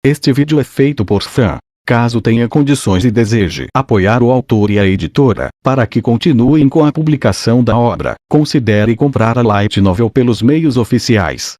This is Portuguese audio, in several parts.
Este vídeo é feito por fã. Caso tenha condições e deseje apoiar o autor e a editora, para que continuem com a publicação da obra, considere comprar a Light Novel pelos meios oficiais.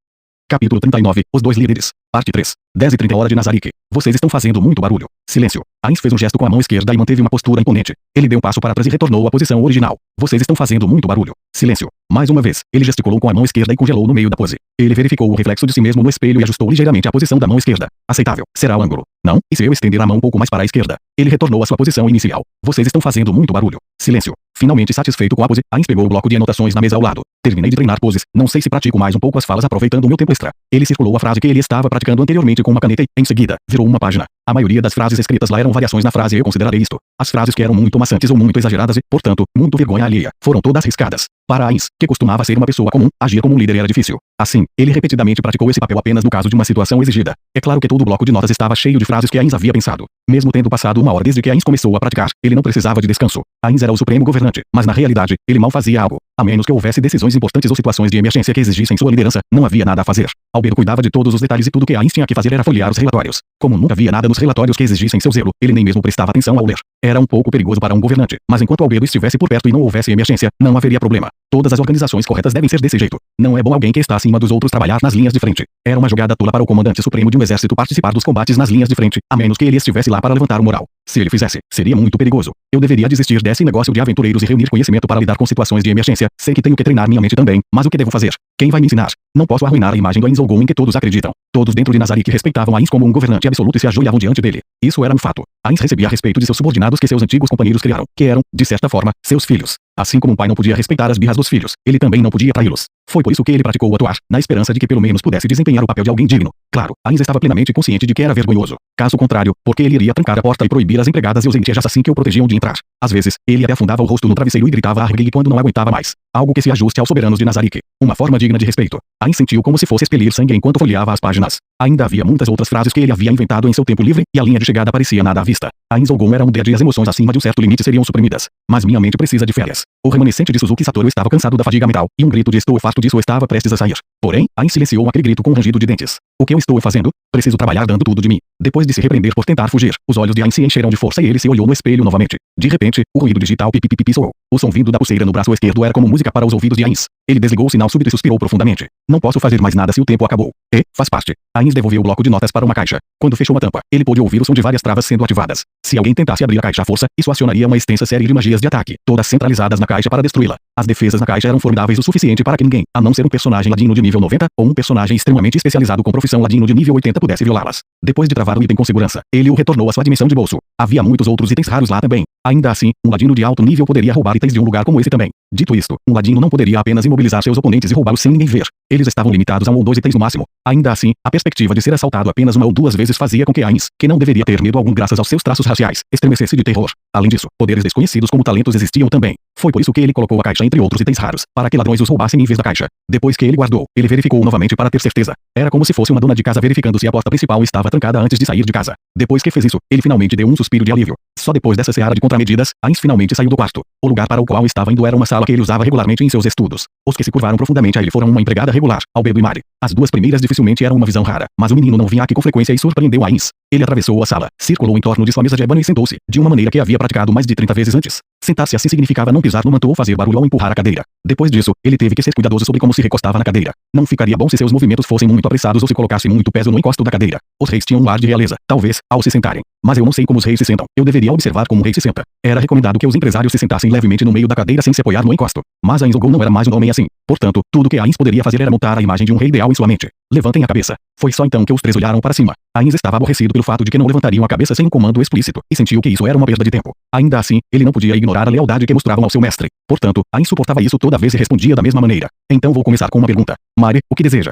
Capítulo 39, Os Dois Líderes. Parte 3. 10h30 hora de Nazarick. Vocês estão fazendo muito barulho. Silêncio. Ainz fez um gesto com a mão esquerda e manteve uma postura imponente. Ele deu um passo para trás e retornou à posição original. Vocês estão fazendo muito barulho. Silêncio. Mais uma vez, ele gesticulou com a mão esquerda e congelou no meio da pose. Ele verificou o reflexo de si mesmo no espelho e ajustou ligeiramente a posição da mão esquerda. Aceitável. Será o ângulo. Não? E se eu estender a mão um pouco mais para a esquerda? Ele retornou à sua posição inicial. Vocês estão fazendo muito barulho. Silêncio. Finalmente satisfeito com a pose, Ainz pegou o bloco de anotações na mesa ao lado. Terminei de treinar poses, não sei se pratico mais um pouco as falas aproveitando o meu tempo extra. Ele circulou a frase que ele estava praticando anteriormente com uma caneta e, em seguida, virou uma página. A maioria das frases escritas lá eram variações na frase eu considerarei isto. As frases que eram muito maçantes ou muito exageradas e, portanto, muito vergonha alheia, foram todas riscadas. Para Ainz, que costumava ser uma pessoa comum, agir como um líder era difícil. Assim, ele repetidamente praticou esse papel apenas no caso de uma situação exigida. É claro que todo o bloco de notas estava cheio de frases que Ainz havia pensado. Mesmo tendo passado uma hora desde que Ainz começou a praticar, ele não precisava de descanso. Ainz era o supremo governante, mas na realidade, ele mal fazia algo. A menos que houvesse decisões importantes ou situações de emergência que exigissem sua liderança, não havia nada a fazer. Albedo cuidava de todos os detalhes e tudo que Ainz tinha que fazer era folhear os relatórios. Como nunca havia nada nos relatórios que exigissem seu zelo, ele nem mesmo prestava atenção ao ler. Era um pouco perigoso para um governante, mas enquanto Albedo estivesse por perto e não houvesse emergência, não haveria problema. Todas as organizações corretas devem ser desse jeito. Não é bom alguém que está acima dos outros trabalhar nas linhas de frente. Era uma jogada tola para o comandante supremo de um exército participar dos combates nas linhas de frente, a menos que ele estivesse lá para levantar o moral. Se ele fizesse, seria muito perigoso. Eu deveria desistir desse negócio de aventureiros e reunir conhecimento para lidar com situações de emergência. Sei que tenho que treinar minha mente também, mas o que devo fazer? Quem vai me ensinar? Não posso arruinar a imagem do Ainz Olgon em que todos acreditam. Todos dentro de Nazarick respeitavam Ainz como um governante absoluto e se ajoelhavam diante dele. Isso era um fato. Ainz recebia respeito de seus subordinados que seus antigos companheiros criaram, que eram, de certa forma, seus filhos. Assim como um pai não podia respeitar as birras dos filhos, ele também não podia traí-los. Foi por isso que ele praticou atuar, na esperança de que pelo menos pudesse desempenhar o papel de alguém digno. Claro, Ainz estava plenamente consciente de que era vergonhoso. Caso contrário, porque ele iria trancar a porta e proibir as empregadas e os entias assim que o protegiam de entrar. Às vezes, ele até afundava o rosto no travesseiro e gritava a Argyle quando não aguentava mais. Algo que se ajuste aos soberanos de Nazarick. Uma forma digna de respeito. Ainz sentiu como se fosse expelir sangue enquanto folheava as páginas. Ainda havia muitas outras frases que ele havia inventado em seu tempo livre, e a linha de chegada parecia nada à vista. Ainz Olgon era um dead e as emoções acima de um certo limite seriam suprimidas. Mas minha mente precisa de férias. O remanescente de Suzuki Satoru estava cansado da fadiga mental, e um grito de estou farto disso estava prestes a sair. Porém, Ainz silenciou aquele grito com um rangido de dentes. O que eu estou fazendo? Preciso trabalhar dando tudo de mim. Depois de se repreender por tentar fugir, os olhos de Ainz se encheram de força e ele se olhou no espelho novamente. De repente, o ruído digital pipipipi soou. O som vindo da pulseira no braço esquerdo era como música para os ouvidos de Ainz. Ele desligou o sinal súbito e suspirou profundamente. Não posso fazer mais nada se o tempo acabou. Faz parte. Ainz devolveu o bloco de notas para uma caixa. Quando fechou a tampa, ele pôde ouvir o som de várias travas sendo ativadas. Se alguém tentasse abrir a caixa à força, isso acionaria uma extensa série de magias de ataque, todas centralizadas na caixa para destruí-la. As defesas na caixa eram formidáveis o suficiente para que ninguém, a não ser um personagem ladino de nível 90, ou um personagem extremamente especializado com profissão ladino de nível 80 pudesse violá-las. Depois de travar o item com segurança, ele o retornou à sua dimensão de bolso. Havia muitos outros itens raros lá também. Ainda assim, um ladino de alto nível poderia roubar itens de um lugar como esse também. Dito isto, um ladino não poderia apenas imobilizar seus oponentes e roubá-los sem ninguém ver. Eles estavam limitados a 1 ou 2 itens no máximo. Ainda assim, a perspectiva de ser assaltado apenas 1 ou 2 vezes fazia com que Ainz, que não deveria ter medo algum graças aos seus traços raciais, estremecesse de terror. Além disso, poderes desconhecidos como talentos existiam também. Foi por isso que ele colocou a caixa entre outros itens raros, para que ladrões os roubassem em vez da caixa. Depois que ele guardou, ele verificou novamente para ter certeza. Era como se fosse uma dona de casa verificando se a porta principal estava trancada antes de sair de casa. Depois que fez isso, ele finalmente deu um suspiro de alívio. Só depois dessa seara de contramedidas, Ainz finalmente saiu do quarto. O lugar para o qual estava indo era uma sala que ele usava regularmente em seus estudos. Os que se curvaram profundamente a ele foram uma empregada regular, Albedo e Mari. As duas primeiras dificilmente eram uma visão rara, mas o menino não vinha aqui com frequência e surpreendeu Ainz. Ele atravessou a sala, circulou em torno de sua mesa de ébano e sentou-se, de uma maneira que havia praticado mais de 30 vezes antes. Sentar-se assim significava não pisar no manto ou fazer barulho ao empurrar a cadeira. Depois disso, ele teve que ser cuidadoso sobre como se recostava na cadeira. Não ficaria bom se seus movimentos fossem muito apressados ou se colocasse muito peso no encosto da cadeira. Os reis tinham um ar de realeza, talvez, ao se sentarem. Mas eu não sei como os reis se sentam. Eu deveria observar como um rei se senta. Era recomendado que os empresários se sentassem levemente no meio da cadeira sem se apoiar no encosto. Mas Ainz Olgon não era mais um homem assim. Portanto, tudo que Ainz poderia fazer era montar a imagem de um rei ideal em sua mente. Levantem a cabeça. Foi só então que os três olharam para cima. Ainz estava aborrecido pelo fato de que não levantariam a cabeça sem um comando explícito, e sentiu que isso era uma perda de tempo. Ainda assim, ele não podia ignorar a lealdade que mostravam ao seu mestre. Portanto, Ainz suportava isso toda vez e respondia da mesma maneira. Então vou começar com uma pergunta. Mari, o que deseja?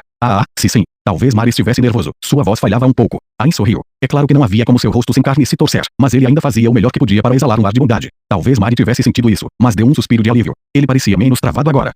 Sim. Talvez Mari estivesse nervoso. Sua voz falhava um pouco. Ainz sorriu. É claro que não havia como seu rosto sem carne se torcer, mas ele ainda fazia o melhor que podia para exalar um ar de bondade. Talvez Mari tivesse sentido isso, mas deu um suspiro de alívio. Ele parecia menos travado agora.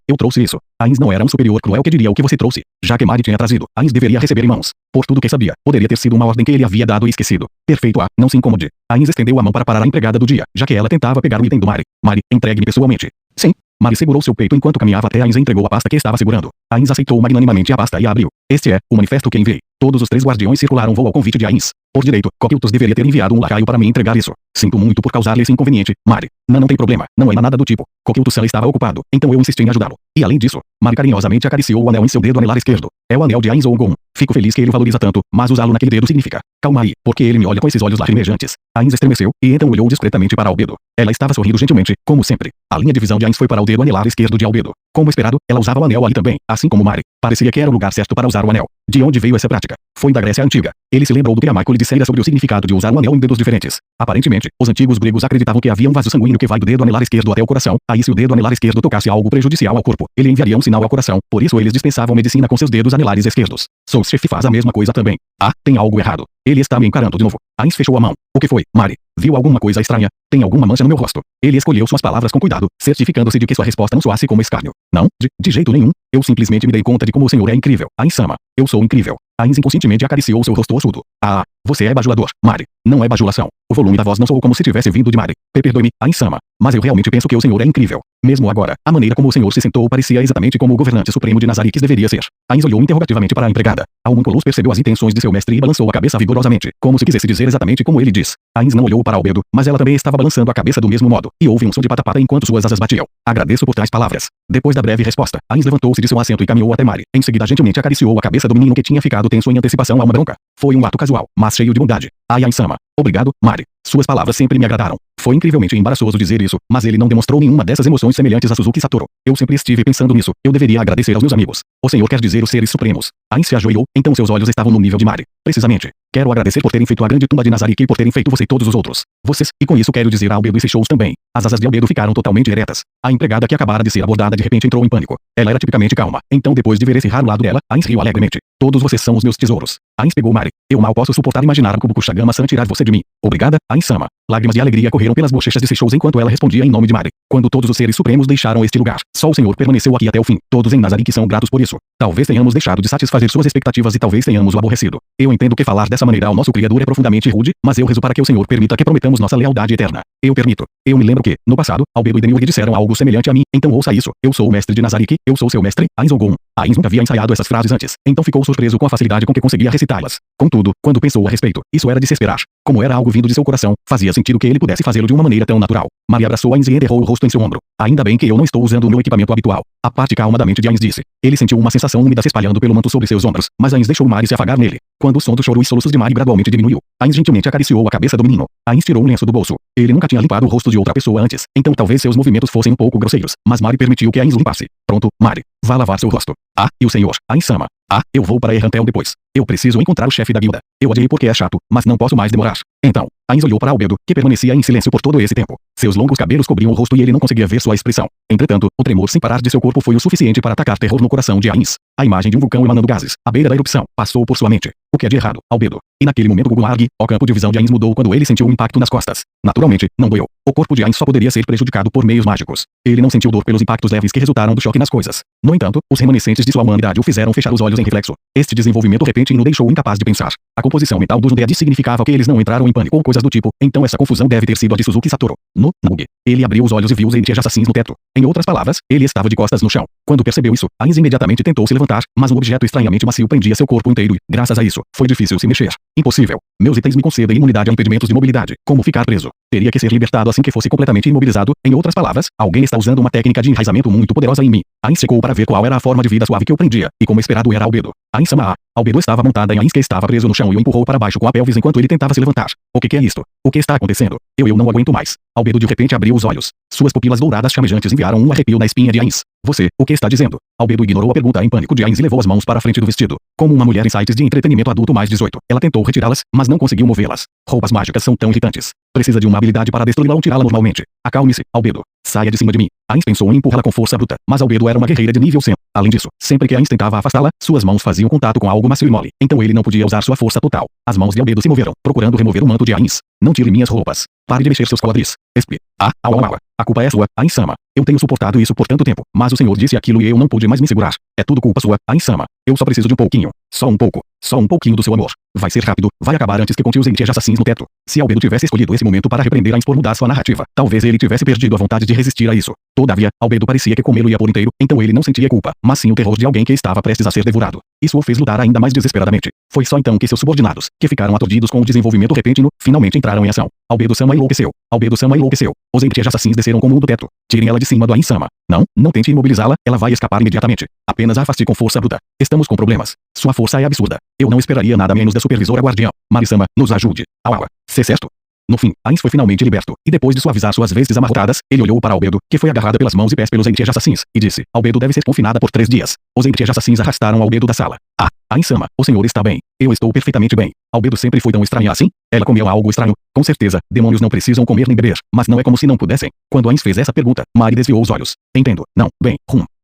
Eu trouxe isso. Ainz não era um superior cruel que diria o que você trouxe. Já que Mari tinha trazido, Ainz deveria receber em mãos. Por tudo que sabia, poderia ter sido uma ordem que ele havia dado e esquecido. Perfeito, não se incomode. Ainz estendeu a mão para parar a empregada do dia, já que ela tentava pegar o item do Mari. Mari, entregue-me pessoalmente. Sim. Mari segurou seu peito enquanto caminhava até Ainz e entregou a pasta que estava segurando. Ainz aceitou magnanimamente a pasta e a abriu. Este é o manifesto que enviei. Todos os 3 guardiões circularam voo ao convite de Ainz. Por direito, Coquiltos deveria ter enviado um lacaio para me entregar isso. Sinto muito por causar-lhe esse inconveniente, Mari. Não tem problema, não é nada do tipo. Coquiltos estava ocupado, então eu insisti em ajudá-lo. E além disso, Mari carinhosamente acariciou o anel em seu dedo anelar esquerdo. É o anel de Ainz Gon. Fico feliz que ele o valoriza tanto, mas usá-lo naquele dedo significa: calma aí, porque ele me olha com esses olhos lacrimejantes. Ainz estremeceu, e então olhou discretamente para Albedo. Ela estava sorrindo gentilmente, como sempre. A linha de visão de Ainz foi para o dedo anelar esquerdo de Albedo. Como esperado, ela usava o anel ali também, assim como Mari. Parecia que era o lugar certo para usar o anel. De onde veio essa prática? Foi da Grécia Antiga. Ele se lembrou do que Michael lhe dissera sobre o significado de usar o anel em dedos diferentes. Aparentemente, os antigos gregos acreditavam que havia um vaso sanguíneo que vai do dedo anelar esquerdo até o coração. Aí se o dedo anelar esquerdo tocasse algo prejudicial ao corpo, ele enviaria um sinal ao coração. Por isso eles dispensavam medicina com seus dedos anelares esquerdos. Soulschef faz a mesma coisa também. Ah, tem algo errado. Ele está me encarando de novo. Ainz fechou a mão. O que foi, Mari? Viu alguma coisa estranha? Tem alguma mancha no meu rosto? Ele escolheu suas palavras com cuidado, certificando-se de que sua resposta não soasse como escárnio. Não, de jeito nenhum. Eu simplesmente me dei conta de como o senhor é incrível. Ainz-sama, eu sou incrível. Ainz inconscientemente acariciou seu rosto ossudo. Ah, você é bajulador, Mari. Não é bajulação. O volume da voz não soou como se tivesse vindo de Mari. Perdoe-me, Ainz-sama, mas eu realmente penso que o senhor é incrível. Mesmo agora, a maneira como o senhor se sentou parecia exatamente como o governante supremo de Nazariques deveria ser. Ainz olhou interrogativamente para a empregada. A Homunculus percebeu as intenções de seu mestre e balançou a cabeça vigorosamente, como se quisesse dizer exatamente como ele diz. Ainz não olhou para Albedo, mas ela também estava balançando a cabeça do mesmo modo, e houve um som de patapata enquanto suas asas batiam. Agradeço por tais palavras. Depois da breve resposta, Ainz levantou-se de seu assento e caminhou até Mari. Em seguida gentilmente acariciou a cabeça do menino que tinha ficado tenso em antecipação a uma bronca. Foi um ato casual, mas cheio de bondade. Ai Ainz-sama. Obrigado, Mari. Suas palavras sempre me agradaram. Foi incrivelmente embaraçoso dizer isso, mas ele não demonstrou nenhuma dessas emoções semelhantes a Suzuki Satoru. Eu sempre estive pensando nisso. Eu deveria agradecer aos meus amigos. O senhor quer dizer os seres supremos. Ainz se ajoelhou, então seus olhos estavam no nível de Mari. Precisamente. Quero agradecer por terem feito a grande tumba de Nazarick e por terem feito você e todos os outros. Vocês, e com isso quero dizer a Albedo e Seixous também. As asas de Albedo ficaram totalmente eretas. A empregada que acabara de ser abordada de repente entrou em pânico. Ela era tipicamente calma. Então depois de ver esse raro lado dela, Ainz riu alegremente. Todos vocês são os meus tesouros. Ainz pegou Mari. Eu mal posso suportar imaginar Kubuku Shagama-san tirar você de mim. Obrigada, Ainz-sama. Lágrimas de alegria correram pelas bochechas de Seixous enquanto ela respondia em nome de Mari. Quando todos os seres supremos deixaram este lugar, só o senhor permaneceu aqui até o fim. Todos em Nazarick são gratos por isso. Talvez tenhamos deixado de satisfazer suas expectativas e talvez tenhamos o aborrecido. Eu entendo que falar dessa maneira ao nosso Criador é profundamente rude, mas eu rezo para que o senhor permita que prometamos nossa lealdade eterna. Eu permito. Eu me lembro que, no passado, Albedo e Demiurge disseram algo semelhante a mim, então ouça isso. Eu sou o mestre de Nazarick, eu sou seu mestre, Ainz Gon. Ainz nunca havia ensaiado essas frases antes, então ficou surpreso com a facilidade com que conseguia recitá-las. Contudo, quando pensou a respeito, isso era de se esperar. Como era algo vindo de seu coração, fazia sentido que ele pudesse fazê-lo de uma maneira tão natural. Mari abraçou Ainz e enterrou o rosto em seu ombro. Ainda bem que eu não estou usando o meu equipamento habitual. A parte calma da mente de Ainz disse. Ele sentiu uma sensação úmida se espalhando pelo manto sobre seus ombros, mas Ainz deixou Mari se afagar nele. Quando o som do choro e soluços de Mari gradualmente diminuiu, Ainz gentilmente acariciou a cabeça do menino. Ainz tirou um lenço do bolso. Ele nunca tinha limpado o rosto de outra pessoa antes, então talvez seus movimentos fossem um pouco grosseiros, mas Mari permitiu que Ainz limpasse. Pronto, Mari. Vá lavar seu rosto. Ah, e o senhor, Ainz-sama. Ah, eu vou para Errantel depois. Eu preciso encontrar o chefe da guilda. Eu odiei porque é chato, mas não posso mais demorar. Então, Ainz olhou para Albedo, que permanecia em silêncio por todo esse tempo. Seus longos cabelos cobriam o rosto e ele não conseguia ver sua expressão. Entretanto, o tremor sem parar de seu corpo foi o suficiente para atacar terror no coração de Ainz. A imagem de um vulcão emanando gases, à beira da erupção, passou por sua mente. O que é de errado, Albedo? E naquele momento Gugularg, o campo de visão de Ainz mudou quando ele sentiu um impacto nas costas. Naturalmente, não doeu. O corpo de Ainz só poderia ser prejudicado por meios mágicos. Ele não sentiu dor pelos impactos leves que resultaram do choque nas coisas. No entanto, os remanescentes de sua humanidade o fizeram fechar os olhos em reflexo. Este desenvolvimento repentino o deixou incapaz de pensar. A composição mental dos Undead significava que eles não entraram em pânico ou coisas do tipo, então essa confusão deve ter sido a de Suzuki Satoru. No Nug. Ele abriu os olhos e viu os Eiichi assassinos no teto. Em outras palavras, ele estava de costas no chão. Quando percebeu isso, Ainz imediatamente tentou se levantar, mas um objeto estranhamente macio prendia seu corpo inteiro e, graças a isso, foi difícil se mexer. Impossível. Meus itens me concedem imunidade a impedimentos de mobilidade. Como ficar preso? Teria que ser libertado assim que fosse completamente imobilizado. Em outras palavras, alguém está usando uma técnica de enraizamento muito poderosa em mim. Ainz secou para ver qual era a forma de vida suave que o prendia, e como esperado era Albedo. Ainz-sama. Albedo estava montada em Ainz que estava preso no chão e o empurrou para baixo com a pelvis enquanto ele tentava se levantar. O que é isto? O que está acontecendo? Eu não aguento mais. Albedo de repente abriu os olhos. Suas pupilas douradas chamejantes enviaram um arrepio na espinha de Ainz. Você, o que está dizendo? Albedo ignorou a pergunta em pânico de Ainz e levou as mãos para a frente do vestido. Como uma mulher em sites de entretenimento adulto mais 18, ela tentou retirá-las, mas não conseguiu movê-las. Roupas mágicas são tão irritantes. Precisa de uma habilidade para destruí-la ou tirá-la normalmente. Acalme-se, Albedo. Saia de cima de mim. Ainz pensou em empurrá-la com força bruta, mas Albedo era uma guerreira de nível 100. Além disso, sempre que Ainz tentava afastá-la, suas mãos faziam contato com algo macio e mole, então ele não podia usar sua força total. As mãos de Albedo se moveram, procurando remover o manto de Ainz. Não tire minhas roupas. Pare de mexer seus quadris. Espe. A culpa é sua, Ainz-sama. Eu tenho suportado isso por tanto tempo, mas o senhor disse aquilo e eu não pude mais me segurar. É tudo culpa sua, Ainz-sama. Eu só preciso de um pouquinho. Só um pouco. Só um pouquinho do seu amor. Vai ser rápido, vai acabar antes que conte os NT assassinos no teto. Se Albedo tivesse escolhido esse momento para repreender Ainz por mudar sua narrativa, talvez ele tivesse perdido a vontade de resistir a isso. Todavia, Albedo parecia que comê-lo ia por inteiro, então ele não sentia culpa, mas sim o terror de alguém que estava prestes a ser devorado. Isso o fez lutar ainda mais desesperadamente. Foi só então que seus subordinados, que ficaram aturdidos com o desenvolvimento repentino, finalmente entraram em ação. Albedo-sama enlouqueceu. Albedo-sama enlouqueceu. Os NT assassinos desceram como um do teto. Tirem ela de cima do Ainz-sama. Não tente imobilizá-la, ela vai escapar imediatamente. Apenas a afaste com força bruta. Estamos com problemas. Sua força é absurda. Eu não esperaria nada menos da supervisora guardiã. Mari-sama, nos ajude. Aua. Se certo. No fim, Ainz foi finalmente liberto, e depois de suavizar suas vestes amarrotadas, ele olhou para Albedo, que foi agarrada pelas mãos e pés pelos NT assassinos, e disse: Albedo deve ser confinada por 3 dias. Os NT assassinos arrastaram Albedo da sala. Ah, Ainz-sama, o senhor está bem. Eu estou perfeitamente bem. Albedo sempre foi tão estranha assim? Ela comeu algo estranho? Com certeza, demônios não precisam comer nem beber, mas não é como se não pudessem. Quando Ainz fez essa pergunta, Mari desviou os olhos. Entendo. Não, bem,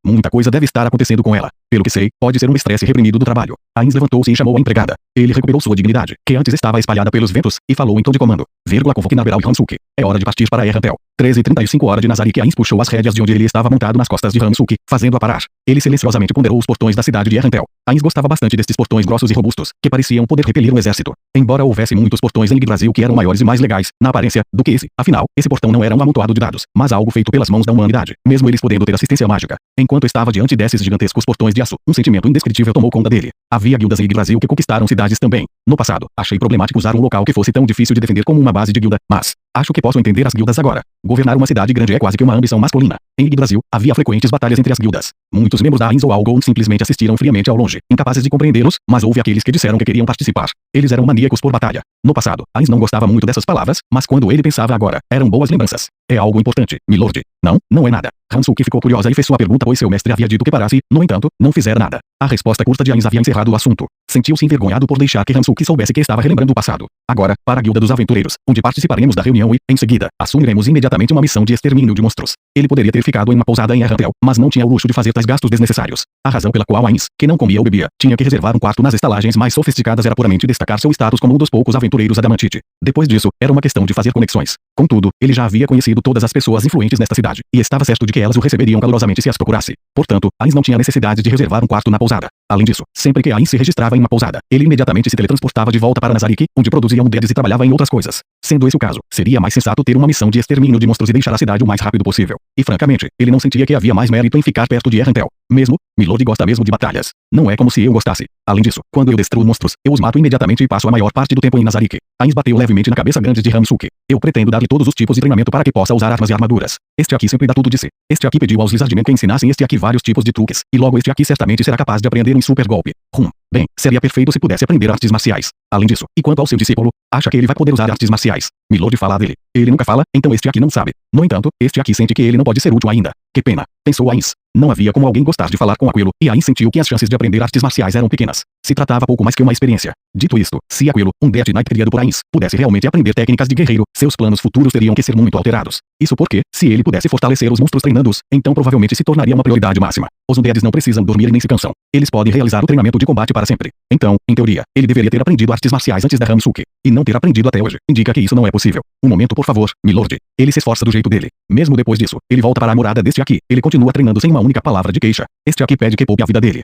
muita coisa deve estar acontecendo com ela. Pelo que sei, pode ser um estresse reprimido do trabalho. Ainz levantou-se e chamou a empregada. Ele recuperou sua dignidade, que antes estava espalhada pelos ventos, e falou em tom de comando. Convoque Narberal e Hansuke. É hora de partir para Errantel. 13h35 hora de Nazarick. Ainz puxou as rédeas de onde ele estava montado nas costas de Hansuke, fazendo-a parar. Ele silenciosamente ponderou os portões da cidade de Errantel. Ainz gostava bastante destes portões grossos e robustos, que pareciam poder repelir um exército. Embora houvesse muitos portões em Yggdrasil que eram maiores e mais legais, na aparência, do que esse, afinal, esse portão não era um amontoado de dados, mas algo feito pelas mãos da humanidade, mesmo eles podendo ter assistência mágica. Enquanto estava diante desses gigantescos portões de aço, um sentimento indescritível tomou conta dele. Havia guildas em Yggdrasil que conquistaram cidades também. No passado, achei problemático usar um local que fosse tão difícil de defender como uma base de guilda, mas acho que posso entender as guildas agora. Governar uma cidade grande é quase que uma ambição masculina. Em Yggdrasil, havia frequentes batalhas entre as guildas. Muitos membros da Ainz ou Algon simplesmente assistiram friamente ao longe, incapazes de compreendê-los, mas houve aqueles que disseram que queriam participar. Eles eram maníacos por batalha. No passado, Ainz não gostava muito dessas palavras, mas quando ele pensava agora, eram boas lembranças. É algo importante, milord. Não é nada. Hansuke ficou curiosa e fez sua pergunta, pois seu mestre havia dito que parasse, no entanto, não fizera nada. A resposta curta de Ainz havia encerrado o assunto. Sentiu-se envergonhado por deixar que Hansuke soubesse que estava relembrando o passado. Agora, para a Guilda dos Aventureiros, onde participaremos da reunião e, em seguida, assumiremos imediatamente uma missão de extermínio de monstros. Ele poderia ter ficado em uma pousada em Errantel, mas não tinha o luxo de fazer tais gastos desnecessários. A razão pela qual Ainz, que não comia ou bebia, tinha que reservar um quarto nas estalagens mais sofisticadas era puramente destacar seu status como um dos poucos aventureiros adamantite. Depois disso, era uma questão de fazer conexões. Contudo, ele já havia conhecido todas as pessoas influentes nesta cidade, e estava certo de que elas o receberiam calorosamente se as procurasse. Portanto, Ainz não tinha necessidade de reservar um quarto na pousada. Além disso, sempre que Ainz se registrava em uma pousada, ele imediatamente se teletransportava de volta para Nazarick, onde produzia dedos e trabalhava em outras coisas. Sendo esse o caso, seria mais sensato ter uma missão de extermínio de monstros e deixar a cidade o mais rápido possível. E francamente, ele não sentia que havia mais mérito em ficar perto de Errantel. Mesmo, milord gosta mesmo de batalhas. Não é como se eu gostasse. Além disso, quando eu destruo monstros, eu os mato imediatamente e passo a maior parte do tempo em Nazarick. Ainz bateu levemente na cabeça grande de Hansuke. Eu pretendo dar-lhe todos os tipos de treinamento para que possa usar armas e armaduras. Este aqui sempre dá tudo de si. Este aqui pediu aos Lizardmen que ensinassem este aqui vários tipos de truques, e logo este aqui certamente será capaz de aprender um super golpe. Bem, seria perfeito se pudesse aprender artes marciais. Além disso, e quanto ao seu discípulo, acha que ele vai poder usar artes marciais? Milord fala dele. Ele nunca fala, então este aqui não sabe. No entanto, este aqui sente que ele não pode ser útil ainda. Que pena, pensou Ainz. Não havia como alguém gostar de falar com Aquilo, e Ainz sentiu que as chances de aprender artes marciais eram pequenas. Se tratava pouco mais que uma experiência. Dito isto, se Aquilo, um Death Knight criado por Ainz, pudesse realmente aprender técnicas de guerreiro, seus planos futuros teriam que ser muito alterados. Isso porque, se ele pudesse fortalecer os monstros treinando-os, então provavelmente se tornaria uma prioridade máxima. Os Undeads não precisam dormir e nem se cansam. Eles podem realizar o treinamento de combate para sempre. Então, em teoria, ele deveria ter aprendido artes marciais antes da Hansuke. E não ter aprendido até hoje, indica que isso não é possível. Um momento, por favor, milord. Ele se esforça do jeito dele. Mesmo depois disso, ele volta para a morada deste aqui. Ele continua treinando sem uma única palavra de queixa. Este aqui pede que poupe a vida dele.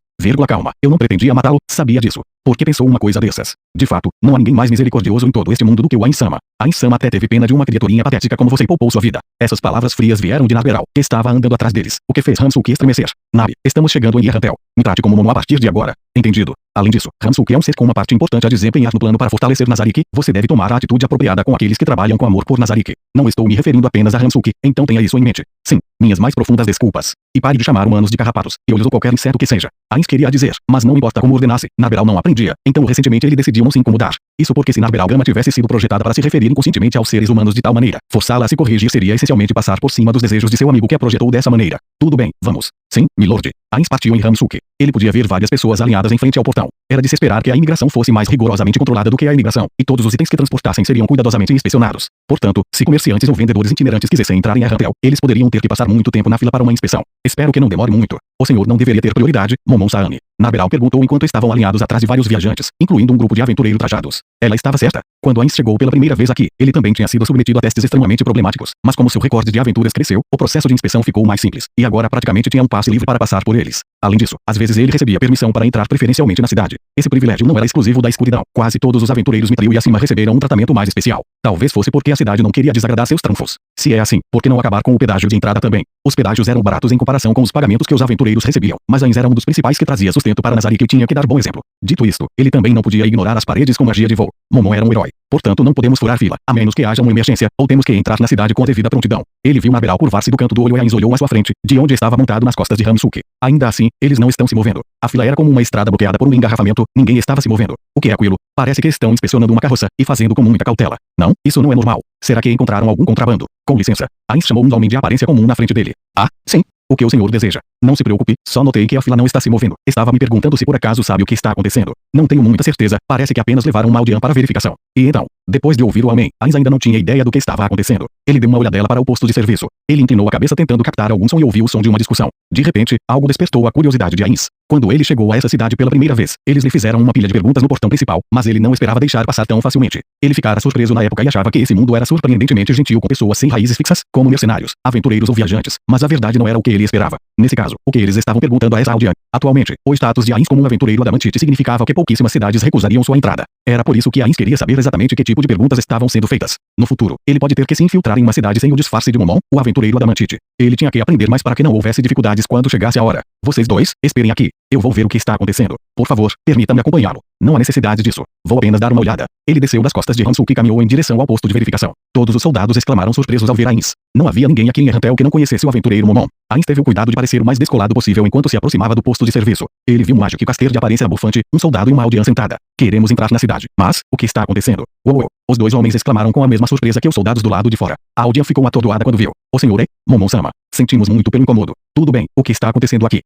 Calma, eu não pretendia matá-lo, sabia disso. Por que pensou uma coisa dessas? De fato, não há ninguém mais misericordioso em todo este mundo do que o Ainz-sama. Ainz-sama até teve pena de uma criaturinha patética como você e poupou sua vida. Essas palavras frias vieram de Narberal, que estava andando atrás deles, o que fez Hansuke estremecer. Nabe, estamos chegando em Errantel. Me trate como Momo a partir de agora. Entendido. Além disso, Hansuke é um ser com uma parte importante a desempenhar no plano para fortalecer Nazarick. Você deve tomar a atitude apropriada com aqueles que trabalham com amor por Nazarick. Não estou me referindo apenas a Hansuke, então tenha isso em mente. Sim, minhas mais profundas desculpas. E pare de chamar humanos de carrapatos, olhos ou qualquer inseto que seja. Ainz queria dizer, mas não importa como ordenasse, Narberal não aprendia, então recentemente ele decidiu não se incomodar. Isso porque se Narberal Gama tivesse sido projetada para se referir inconscientemente aos seres humanos de tal maneira, forçá-la a se corrigir seria essencialmente passar por cima dos desejos de seu amigo que a projetou dessa maneira. Tudo bem, vamos. Sim, milord. Ainz partiu em Hansuke. Ele podia ver várias pessoas alinhadas em frente ao portão. Era de se esperar que a imigração fosse mais rigorosamente controlada do que a imigração, e todos os itens que transportassem seriam cuidadosamente inspecionados. Portanto, se comerciantes ou vendedores itinerantes quisessem entrar em Errantel, eles poderiam ter que passar muito tempo na fila para uma inspeção. Espero que não demore muito. O senhor não deveria ter prioridade, Momon Saane. Narberal perguntou enquanto estavam alinhados atrás de vários viajantes, incluindo um grupo de aventureiros trajados. Ela estava certa. Quando Ainz chegou pela primeira vez aqui, ele também tinha sido submetido a testes extremamente problemáticos, mas como seu recorde de aventuras cresceu, o processo de inspeção ficou mais simples, e agora praticamente tinha um passe livre para passar por eles. Além disso, às vezes ele recebia permissão para entrar preferencialmente na cidade. Esse privilégio não era exclusivo da escuridão. Quase todos os aventureiros Mithril e acima receberam um tratamento mais especial. Talvez fosse porque a cidade não queria desagradar seus trunfos. Se é assim, por que não acabar com o pedágio de entrada também? Os pedágios eram baratos em comparação com os pagamentos que os aventureiros recebiam, mas Ainz era um dos principais que trazia sustento para Nazarick e tinha que dar bom exemplo. Dito isto, ele também não podia ignorar as paredes com magia de voo. Momon era um herói. Portanto, não podemos furar fila, a menos que haja uma emergência, ou temos que entrar na cidade com a devida prontidão. Ele viu Naberal curvar-se do canto do olho e Ainz olhou à sua frente, de onde estava montado nas costas de Hamsuke. Ainda assim, eles não estão se movendo. A fila era como uma estrada bloqueada por um engarrafamento, ninguém estava se movendo. O que é aquilo? Parece que estão inspecionando uma carroça, e fazendo com muita cautela. Não, isso não é normal. Será que encontraram algum contrabando? Com licença. Ainz chamou um homem de aparência comum na frente dele. Ah, sim. O que o senhor deseja? Não se preocupe, só notei que a fila não está se movendo. Estava me perguntando se por acaso sabe o que está acontecendo. Não tenho muita certeza, parece que apenas levaram uma Aldean para verificação. E então, depois de ouvir o homem, Ainz ainda não tinha ideia do que estava acontecendo. Ele deu uma olhadela para o posto de serviço. Ele inclinou a cabeça tentando captar algum som e ouviu o som de uma discussão. De repente, algo despertou a curiosidade de Ainz. Quando ele chegou a essa cidade pela primeira vez, eles lhe fizeram uma pilha de perguntas no portão principal, mas ele não esperava deixar passar tão facilmente. Ele ficara surpreso na época e achava que esse mundo era surpreendentemente gentil com pessoas sem raízes fixas, como mercenários, aventureiros ou viajantes, mas a verdade não era o que ele esperava. Nesse caso, o que eles estavam perguntando a essa Aldean. Atualmente, o status de Ainz como um aventureiro adamantite significava que pouquíssimas cidades recusariam sua entrada. Era por isso que Ainz queria saber exatamente que tipo de perguntas estavam sendo feitas. No futuro, ele pode ter que se infiltrar em uma cidade sem o disfarce de Momon, o aventureiro adamantite. Ele tinha que aprender mais para que não houvesse dificuldades quando chegasse a hora. Vocês dois, esperem aqui. Eu vou ver o que está acontecendo. Por favor, permita-me acompanhá-lo. Não há necessidade disso. Vou apenas dar uma olhada. Ele desceu das costas de Hamsuke e caminhou em direção ao posto de verificação. Todos os soldados exclamaram surpresos ao ver Ainz. Não havia ninguém aqui em Errantel que não conhecesse o aventureiro Momon. Ainz teve o cuidado de parecer o mais descolado possível enquanto se aproximava do posto de serviço. Ele viu um mágico caster de aparência bufante, um soldado e uma Aldean sentada. Queremos entrar na cidade. Mas, o que está acontecendo? Uou! Os dois homens exclamaram com a mesma surpresa que os soldados do lado de fora. A Aldean ficou atordoada quando viu. O senhor é? Momon-sama. Sentimos muito pelo incômodo. Tudo bem, o que está acontecendo aqui?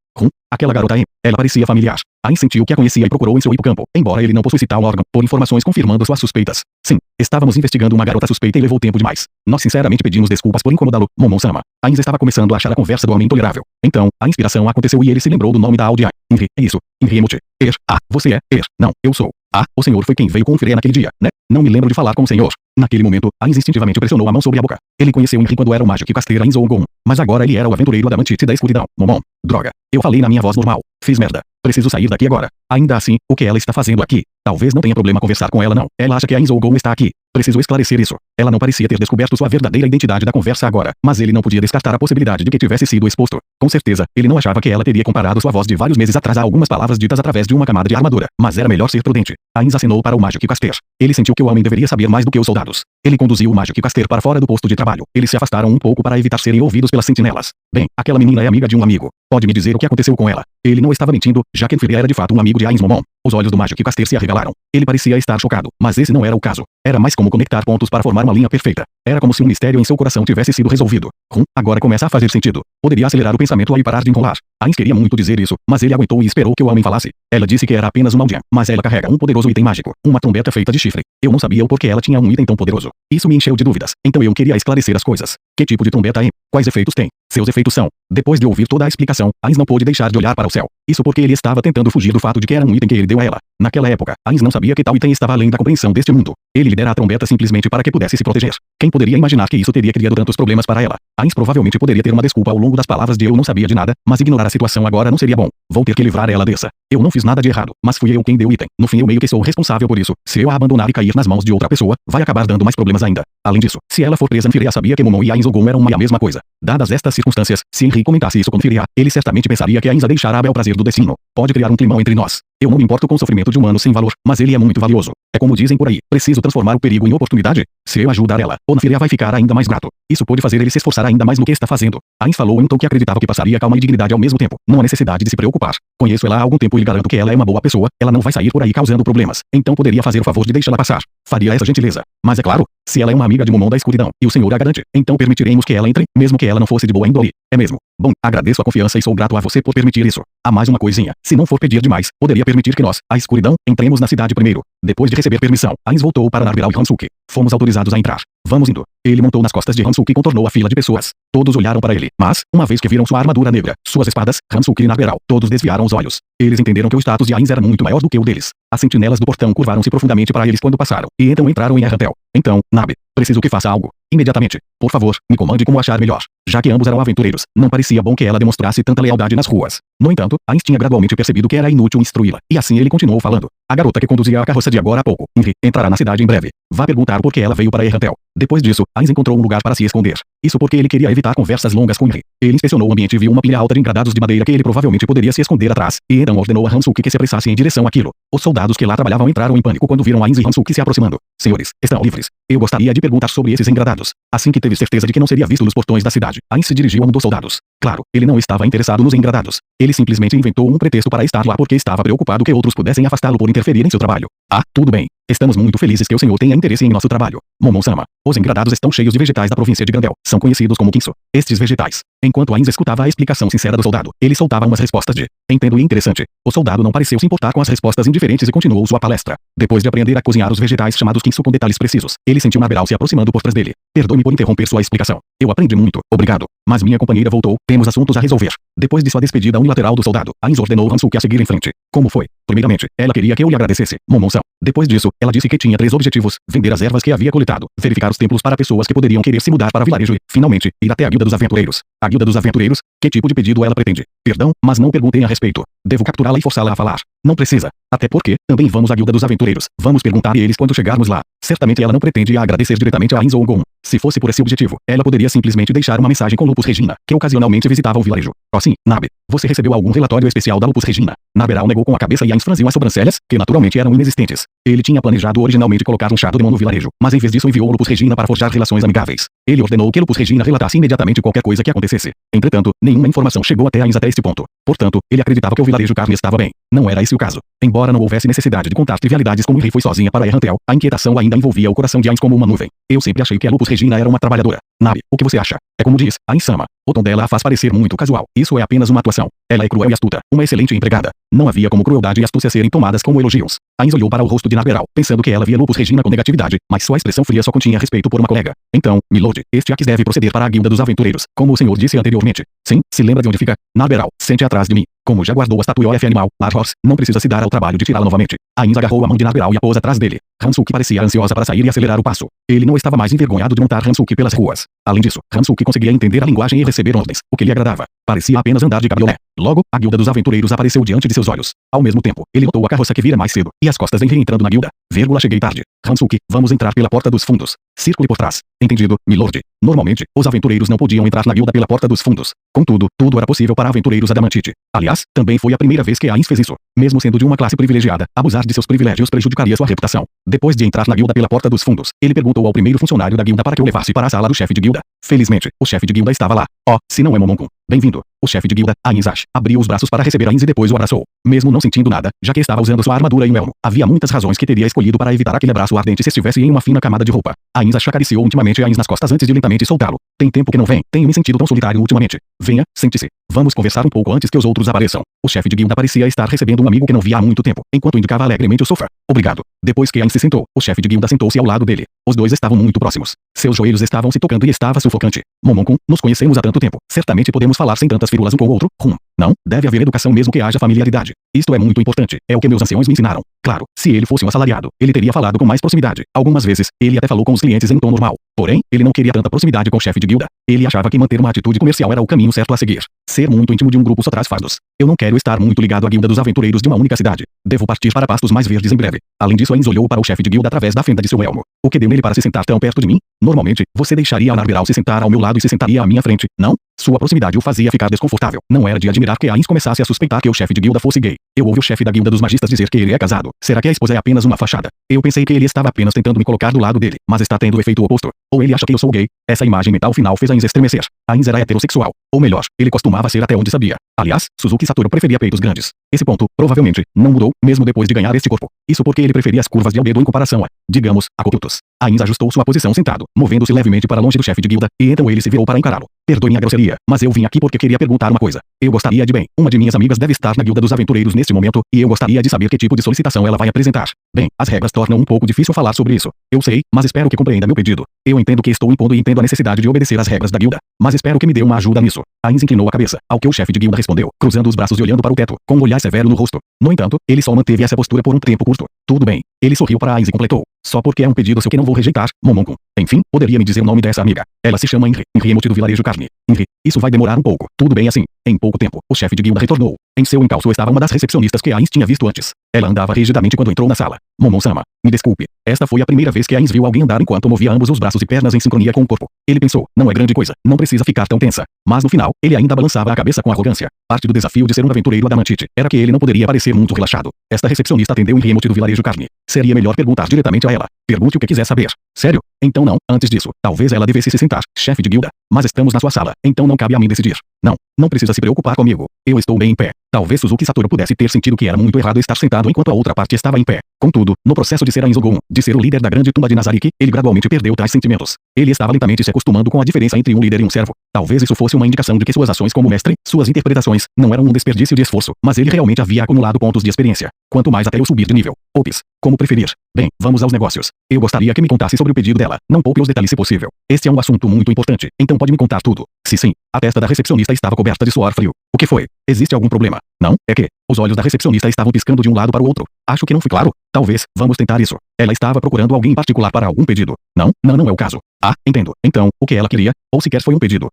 Aquela garota aí. Ela parecia familiar. Ainz sentiu que a conhecia e procurou em seu hipocampo, embora ele não possuísse tal órgão, por informações confirmando suas suspeitas. Sim, estávamos investigando uma garota suspeita e levou tempo demais. Nós sinceramente pedimos desculpas por incomodá-lo, Momon-sama. Ainz estava começando a achar a conversa do homem intolerável. Então, a inspiração aconteceu e ele se lembrou do nome da Aldean. Inri, é isso. Inri-Emote. Você é. Não, eu sou. O senhor foi quem veio com o Freya naquele dia, né? Não me lembro de falar com o senhor. Naquele momento, Ainz instintivamente pressionou a mão sobre a boca. Ele conheceu Inri quando era o mágico caster Ainz Ougon, mas agora ele era o aventureiro adamantite da escuridão. Momon. Droga. Eu falei na minha voz normal. Fiz merda. Preciso sair daqui agora. Ainda assim, o que ela está fazendo aqui? Talvez não tenha problema conversar com ela não. Ela acha que Ainz Ougon está aqui. Preciso esclarecer isso. Ela não parecia ter descoberto sua verdadeira identidade da conversa agora, mas ele não podia descartar a possibilidade de que tivesse sido exposto. Com certeza, ele não achava que ela teria comparado sua voz de vários meses atrás a algumas palavras ditas através de uma camada de armadura, mas era melhor ser prudente. Ainz acenou para o mágico caster. Ele sentiu que o homem deveria saber mais do que os soldados. Ele conduziu o mágico caster para fora do posto de trabalho. Eles se afastaram um pouco para evitar serem ouvidos pelas sentinelas. Bem, aquela menina é amiga de um amigo. Pode me dizer o que aconteceu com ela? Ele não estava mentindo, já que Freya era de fato um amigo de Ainz Momon. Os olhos do mágico caster se arregalaram. Ele parecia estar chocado, mas esse não era o caso. Era mais como conectar pontos para formar uma linha perfeita. Era como se um mistério em seu coração tivesse sido resolvido. Agora começa a fazer sentido. Poderia acelerar o pensamento e parar de enrolar. Ainz queria muito dizer isso, mas ele aguentou e esperou que o homem falasse. Ela disse que era apenas uma Aldean, mas ela carrega um poderoso item mágico, uma trombeta feita de chifre. Eu não sabia o porquê ela tinha um item tão poderoso. Isso me encheu de dúvidas, então eu queria esclarecer as coisas. Que tipo de trombeta é? Quais efeitos tem? Seus efeitos são. Depois de ouvir toda a explicação, Ainz não pôde deixar de olhar para o céu. Isso porque ele estava tentando fugir do fato de que era um item que ele deu a ela. Naquela época, Ainz não sabia que tal item estava além da compreensão deste mundo. Ele lhe dera a trombeta simplesmente para que pudesse se proteger. Quem poderia imaginar que isso teria criado tantos problemas para ela? Ainz provavelmente poderia ter uma desculpa ao longo das palavras de eu não sabia de nada, mas ignorar a situação agora não seria bom. Vou ter que livrar ela dessa. Eu não fiz nada de errado, mas fui eu quem deu o item. No fim eu meio que sou responsável por isso. Se eu a abandonar e cair nas mãos de outra pessoa, vai acabar dando mais problemas ainda. Além disso, se ela for presa, Freya sabia que Momon e Ainz Ougon eram uma e a mesma coisa. Dadas estas circunstâncias, se Henri comentasse isso com Freya, ele certamente pensaria que Ainz a deixará a bel prazer do destino. Pode criar um climão entre nós. Eu não me importo com o sofrimento de humanos sem valor, mas ele é muito valioso. É como dizem por aí, preciso transformar o perigo em oportunidade. Se eu ajudar ela, Onofria vai ficar ainda mais grato. Isso pode fazer ele se esforçar ainda mais no que está fazendo. Ainz falou em um tom que acreditava que passaria calma e dignidade ao mesmo tempo. Não há necessidade de se preocupar. Conheço ela há algum tempo e lhe garanto que ela é uma boa pessoa. Ela não vai sair por aí causando problemas. Então poderia fazer o favor de deixá-la passar. Faria essa gentileza. Mas é claro, se ela é uma amiga de Momon da escuridão, e o senhor a garante, então permitiremos que ela entre, mesmo que ela não fosse de boa índole. É mesmo. Bom, agradeço a confiança e sou grato a você por permitir isso. Há mais uma coisinha. Se não for pedir demais, poderia permitir que nós, a escuridão, entremos na cidade primeiro. Depois de receber permissão, Ainz voltou para Narberal e Hamsuke. Fomos autorizados a entrar. Vamos indo. Ele montou nas costas de Hamsuke e contornou a fila de pessoas. Todos olharam para ele, mas, uma vez que viram sua armadura negra, suas espadas, Hamsuke e Narberal, todos desviaram os olhos. Eles entenderam que o status de Ainz era muito maior do que o deles. As sentinelas do portão curvaram-se profundamente para eles quando passaram, e então entraram em Errantel. Então, Nabe, preciso que faça algo. Imediatamente. Por favor, me comande como achar melhor. Já que ambos eram aventureiros, não parecia bom que ela demonstrasse tanta lealdade nas ruas. No entanto, Ainz tinha gradualmente percebido que era inútil instruí-la, e assim ele continuou falando. A garota que conduzia a carroça de agora a pouco, Henry, entrará na cidade em breve. Vá perguntar por que ela veio para Errantel. Depois disso, Ainz encontrou um lugar para se esconder. Isso porque ele queria evitar conversas longas com Henry. Ele inspecionou o ambiente e viu uma pilha alta de engradados de madeira que ele provavelmente poderia se esconder atrás, e então ordenou a Hansuki que se apressasse em direção àquilo. Os soldados que lá trabalhavam entraram em pânico quando viram Ainz e Hansuki se aproximando. Senhores, estão livres. Eu gostaria de perguntar sobre esses engradados. Assim que teve certeza de que não seria visto nos portões da cidade, Ainz se dirigiu a um dos soldados. Claro, ele não estava interessado nos engradados. Ele simplesmente inventou um pretexto para estar lá porque estava preocupado que outros pudessem afastá-lo por interferir em seu trabalho. Ah, tudo bem. Estamos muito felizes que o senhor tenha interesse em nosso trabalho. Momon-sama. Os engradados estão cheios de vegetais da província de Grandel. São conhecidos como Kinso. Estes vegetais. Enquanto Ainz escutava a explicação sincera do soldado, ele soltava umas respostas de entendo e interessante. O soldado não pareceu se importar com as respostas indiferentes e continuou sua palestra. Depois de aprender a cozinhar os vegetais chamados Kinso com detalhes precisos, ele sentiu Naberal se aproximando por trás dele. Perdoe-me por interromper sua explicação. Eu aprendi muito, obrigado. Mas minha companheira voltou, temos assuntos a resolver. Depois de sua despedida unilateral do soldado, Ainz ordenou Hansuki a seguir em frente. Como foi? Primeiramente, ela queria que eu lhe agradecesse, Momon-san. Depois disso, ela disse que tinha 3 objetivos: vender as ervas que havia coletado, verificar os templos para pessoas que poderiam querer se mudar para o vilarejo e, finalmente, ir até a Guilda dos Aventureiros. A Guilda dos Aventureiros? Que tipo de pedido ela pretende? Perdão, mas não perguntei a respeito. Devo capturá-la e forçá-la a falar. Não precisa. Até porque, também vamos à Guilda dos Aventureiros. Vamos perguntar a eles quando chegarmos lá. Certamente ela não pretende agradecer diretamente a Ainz ou Gon. Se fosse por esse objetivo, ela poderia simplesmente deixar uma mensagem com Lupus Regina, que ocasionalmente visitava o vilarejo. Oh sim, Nabe. Você recebeu algum relatório especial da Lupus Regina? Naberal negou com a cabeça e Ainz franziu as sobrancelhas, que naturalmente eram inexistentes. Ele tinha planejado originalmente colocar um chá do demônio no vilarejo, mas em vez disso enviou Lupus Regina para forjar relações amigáveis. Ele ordenou que Lupus Regina relatasse imediatamente qualquer coisa que acontecesse. Entretanto, nenhuma informação chegou até Ainz até este ponto. Portanto, ele acreditava que o vilarejo Carne estava bem. Não era esse o caso. Embora não houvesse necessidade de contar trivialidades como Henry foi sozinha para Errantel, a inquietação ainda envolvia o coração de Ainz como uma nuvem. Eu sempre achei que a Lupus Regina era uma trabalhadora. Nabe, o que você acha? É como diz Ainz-sama. O tom dela a faz parecer muito casual. Isso é apenas uma atuação. Ela é cruel e astuta, uma excelente empregada. Não havia como crueldade e astúcia serem tomadas como elogios. Ainz olhou para o rosto de Naberal, pensando que ela via Lupus Regina com negatividade, mas sua expressão fria só continha respeito por uma colega. Então, Milord, este Axe deve proceder para a Guilda dos Aventureiros, como o senhor disse anteriormente. Sim, se lembra de onde fica? Naberal, sente atrás de mim. Como já guardou a estátua OF animal, Large Horse, não precisa se dar ao trabalho de tirá-la novamente. Ainz agarrou a mão de Naberal e a pôs atrás dele. Hansuki parecia ansiosa para sair e acelerar o passo. Ele não estava mais envergonhado de montar Hansuki pelas ruas. Além disso, Hansuki conseguia entender a linguagem e receber ordens, o que lhe agradava. Parecia apenas andar de cabriolé. Logo, a Guilda dos Aventureiros apareceu diante de seus olhos. Ao mesmo tempo, ele notou a carroça que vira mais cedo, e as costas de Henry entrando na guilda. Cheguei tarde. Hansuki, vamos entrar pela porta dos fundos. Círcule por trás. Entendido, Milord. Normalmente, os aventureiros não podiam entrar na guilda pela porta dos fundos. Contudo, tudo era possível para aventureiros adamantite. Aliás, também foi a primeira vez que Ainz fez isso. Mesmo sendo de uma classe privilegiada, abusar de seus privilégios prejudicaria sua reputação. Depois de entrar na guilda pela porta dos fundos, ele perguntou ao primeiro funcionário da guilda para que o levasse para a sala do chefe de guilda. Felizmente, o chefe de guilda estava lá. Oh, se não é Momon-kun. Bem-vindo. O chefe de guilda, Ainz abriu os braços para receber Ainz e depois o abraçou. Mesmo não sentindo nada, já que estava usando sua armadura e um elmo, havia muitas razões que teria escolhido para evitar aquele abraço ardente se estivesse em uma fina camada de roupa. Ainz acariciou intimamente Ainz nas costas antes de lentamente soltá-lo. Tem tempo que não vem, tenho me sentido tão solitário ultimamente. Venha, sente-se. Vamos conversar um pouco antes que os outros apareçam. O chefe de guilda parecia estar recebendo um amigo que não via há muito tempo, enquanto indicava alegremente o sofá. Obrigado. Depois que Ainz se sentou, o chefe de guilda sentou-se ao lado dele. Os dois estavam muito próximos. Seus joelhos estavam se tocando e estava sufocante. Momon-kun, nos conhecemos há tanto tempo. Certamente podemos falar sem tantas firulas um com o outro. Não, deve haver educação mesmo que haja familiaridade. Isto é muito importante. É o que meus anciões me ensinaram. Claro, se ele fosse um assalariado, ele teria falado com mais proximidade. Algumas vezes, ele até falou com os clientes em tom normal. Porém, ele não queria tanta proximidade com o chefe de guilda. Ele achava que manter uma atitude comercial era o caminho certo a seguir. Ser muito íntimo de um grupo só traz fardos. Eu não quero estar muito ligado à guilda dos aventureiros de uma única cidade. Devo partir para pastos mais verdes em breve. Além disso, Ainz olhou para o chefe de guilda através da fenda de seu elmo. O que deu nele para se sentar tão perto de mim? Normalmente, você deixaria a Naberal se sentar ao meu lado e se sentaria à minha frente, não? Sua proximidade o fazia ficar desconfortável. Não era de admirar que Ainz começasse a suspeitar que o chefe de guilda fosse gay. Eu ouvi o chefe da guilda dos magistas dizer que ele é casado. Será que a esposa é apenas uma fachada? Eu pensei que ele estava apenas tentando me colocar do lado dele, mas está tendo o efeito oposto. Ou ele acha que eu sou gay. Essa imagem mental final fez Ainz estremecer. Ainz era heterossexual. Ou melhor, ele costumava ser até onde sabia. Aliás, Suzuki Satoru preferia peitos grandes. Esse ponto, provavelmente, não mudou, mesmo depois de ganhar este corpo. Isso porque ele preferia as curvas de albedo em comparação a, digamos, a copitos. Ainz ajustou sua posição sentado, movendo-se levemente para longe do chefe de guilda, e então ele se virou para encará-lo. Perdoe minha grosseria, mas eu vim aqui porque queria perguntar uma coisa. Eu gostaria de bem, uma de minhas amigas deve estar na guilda dos aventureiros neste momento, e eu gostaria de saber que tipo de solicitação ela vai apresentar. Bem, as regras tornam um pouco difícil falar sobre isso. Eu sei, mas espero que compreenda meu pedido. Eu entendo que estou impondo e entendo a necessidade de obedecer às regras da guilda, mas espero que me dê uma ajuda nisso. Ainz inclinou a cabeça, ao que o chefe de guilda respondeu, cruzando os braços e olhando para o teto, com um olhar severo no rosto. No entanto, ele só manteve essa postura por um tempo curto. Tudo bem. Ele sorriu para Ainz e completou. Só porque é um pedido seu que não vou rejeitar, Momoncum. Enfim, poderia me dizer o nome dessa amiga? Ela se chama Henry. Henry Emote do vilarejo Carne. Henry, isso vai demorar um pouco. Tudo bem assim. Em pouco tempo, o chefe de guilda retornou. Em seu encalço estava uma das recepcionistas que a Ins tinha visto antes. Ela andava rigidamente quando entrou na sala. Momon-sama, me desculpe. Esta foi a primeira vez que a Ins viu alguém andar enquanto movia ambos os braços e pernas em sincronia com o corpo. Ele pensou, não é grande coisa, não precisa ficar tão tensa. Mas no final, ele ainda balançava a cabeça com arrogância. Parte do desafio de ser um aventureiro adamantite era que ele não poderia parecer muito relaxado. Esta recepcionista atendeu Henry Emote do vilarejo Carne. Seria melhor perguntar diretamente a ela. Pergunte o que quiser saber. Sério? Então não, antes disso, talvez ela devesse se sentar, chefe de guilda. Mas estamos na sua sala, então não cabe a mim decidir. Não precisa se preocupar comigo. Eu estou bem em pé. Talvez Suzuki Satoru pudesse ter sentido que era muito errado estar sentado enquanto a outra parte estava em pé. Contudo, no processo de ser a Inzogon, de ser o líder da grande tumba de Nazariki, ele gradualmente perdeu tais sentimentos. Ele estava lentamente se acostumando com a diferença entre um líder e um servo. Talvez isso fosse uma indicação de que suas ações como mestre, suas interpretações, não eram um desperdício de esforço, mas ele realmente havia acumulado pontos de experiência. Quanto mais até eu subir de nível. Ops, como preferir. Bem, vamos aos negócios. Eu gostaria que me contasse sobre o pedido dela, não poupe os detalhes se possível. Este é um assunto muito importante, então pode me contar tudo. Se sim, a testa da recepcionista estava coberta de suor frio. O que foi? Existe algum problema? Não, é que os olhos da recepcionista estavam piscando de um lado para o outro. Acho que não fui claro. Talvez, vamos tentar isso. Ela estava procurando alguém em particular para algum pedido. Não é o caso. Ah, entendo. Então, o que ela queria, ou sequer foi um pedido.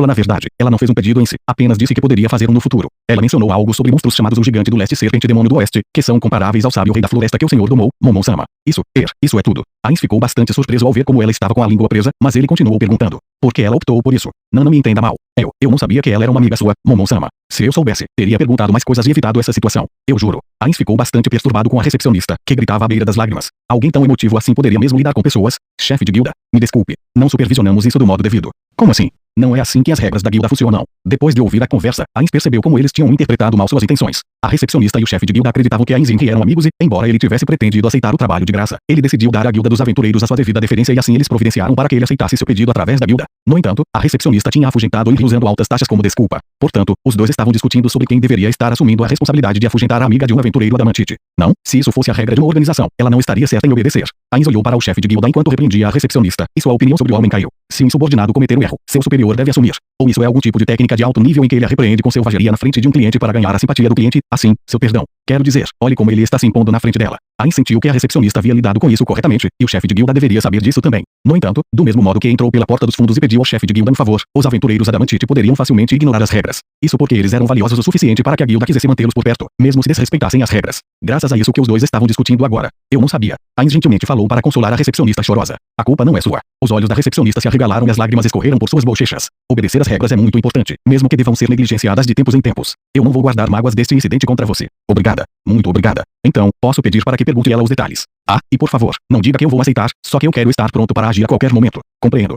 Na verdade, ela não fez um pedido em si, apenas disse que poderia fazer um no futuro. Ela mencionou algo sobre monstros chamados o Gigante do Leste e Serpente Demônio do Oeste, que são comparáveis ao sábio rei da floresta que o senhor domou, Momon-sama. Isso é tudo. Ains ficou bastante surpreso ao ver como ela estava com a língua presa, mas ele continuou perguntando. Por que ela optou por isso? Não me entenda mal. Eu não sabia que ela era uma amiga sua, Momon-sama. Se eu soubesse, teria perguntado mais coisas e evitado essa situação. Eu juro. Ains ficou bastante perturbado com a recepcionista, que gritava à beira das lágrimas. Alguém tão emotivo assim poderia mesmo lidar com pessoas? Chefe de guilda, me desculpe. Não supervisionamos isso do modo devido. Como assim? Não é assim que as regras da guilda funcionam. Depois de ouvir a conversa, Ains percebeu como eles tinham interpretado mal suas intenções. A recepcionista e o chefe de guilda acreditavam que Ains e Henry eram amigos e, embora ele tivesse pretendido aceitar o trabalho de graça, ele decidiu dar à guilda dos aventureiros a sua devida deferência e assim eles providenciaram para que ele aceitasse seu pedido através da guilda. No entanto, a recepcionista tinha afugentado Henry usando altas taxas como desculpa. Portanto, os dois estavam discutindo sobre quem deveria estar assumindo a responsabilidade de afugentar a amiga de um aventureiro adamantite. Não, se isso fosse a regra de uma organização, ela não estaria certa em obedecer. Ains olhou para o chefe de guilda enquanto repreendia a recepcionista, e sua opinião sobre o homem caiu. Se um insubordinado cometer um erro, seu superior deve assumir. Ou isso é algum tipo de técnica de alto nível em que ele a repreende com selvageria na frente de um cliente para ganhar a simpatia do cliente, assim, seu perdão. Quero dizer, olhe como ele está se impondo na frente dela. Ains sentiu que a recepcionista havia lidado com isso corretamente, e o chefe de guilda deveria saber disso também. No entanto, do mesmo modo que entrou pela porta dos fundos e pediu ao chefe de guilda um favor, os aventureiros adamantite poderiam facilmente ignorar as regras. Isso porque eles eram valiosos o suficiente para que a guilda quisesse mantê-los por perto, mesmo se desrespeitassem as regras. Graças a isso que os dois estavam discutindo agora. Eu não sabia. Ains gentilmente falou para consolar a recepcionista chorosa. A culpa não é sua. Os olhos da recepcionista se arregalaram e as lágrimas escorreram por suas bochechas. Obedecer às regras é muito importante, mesmo que devam ser negligenciadas de tempos em tempos. Eu não vou guardar mágoas deste incidente contra você. Obrigada. Muito obrigada. Então, posso pedir para que pergunte ela os detalhes. Ah, e por favor, não diga que eu vou aceitar, só que eu quero estar pronto para agir a qualquer momento. Compreendo.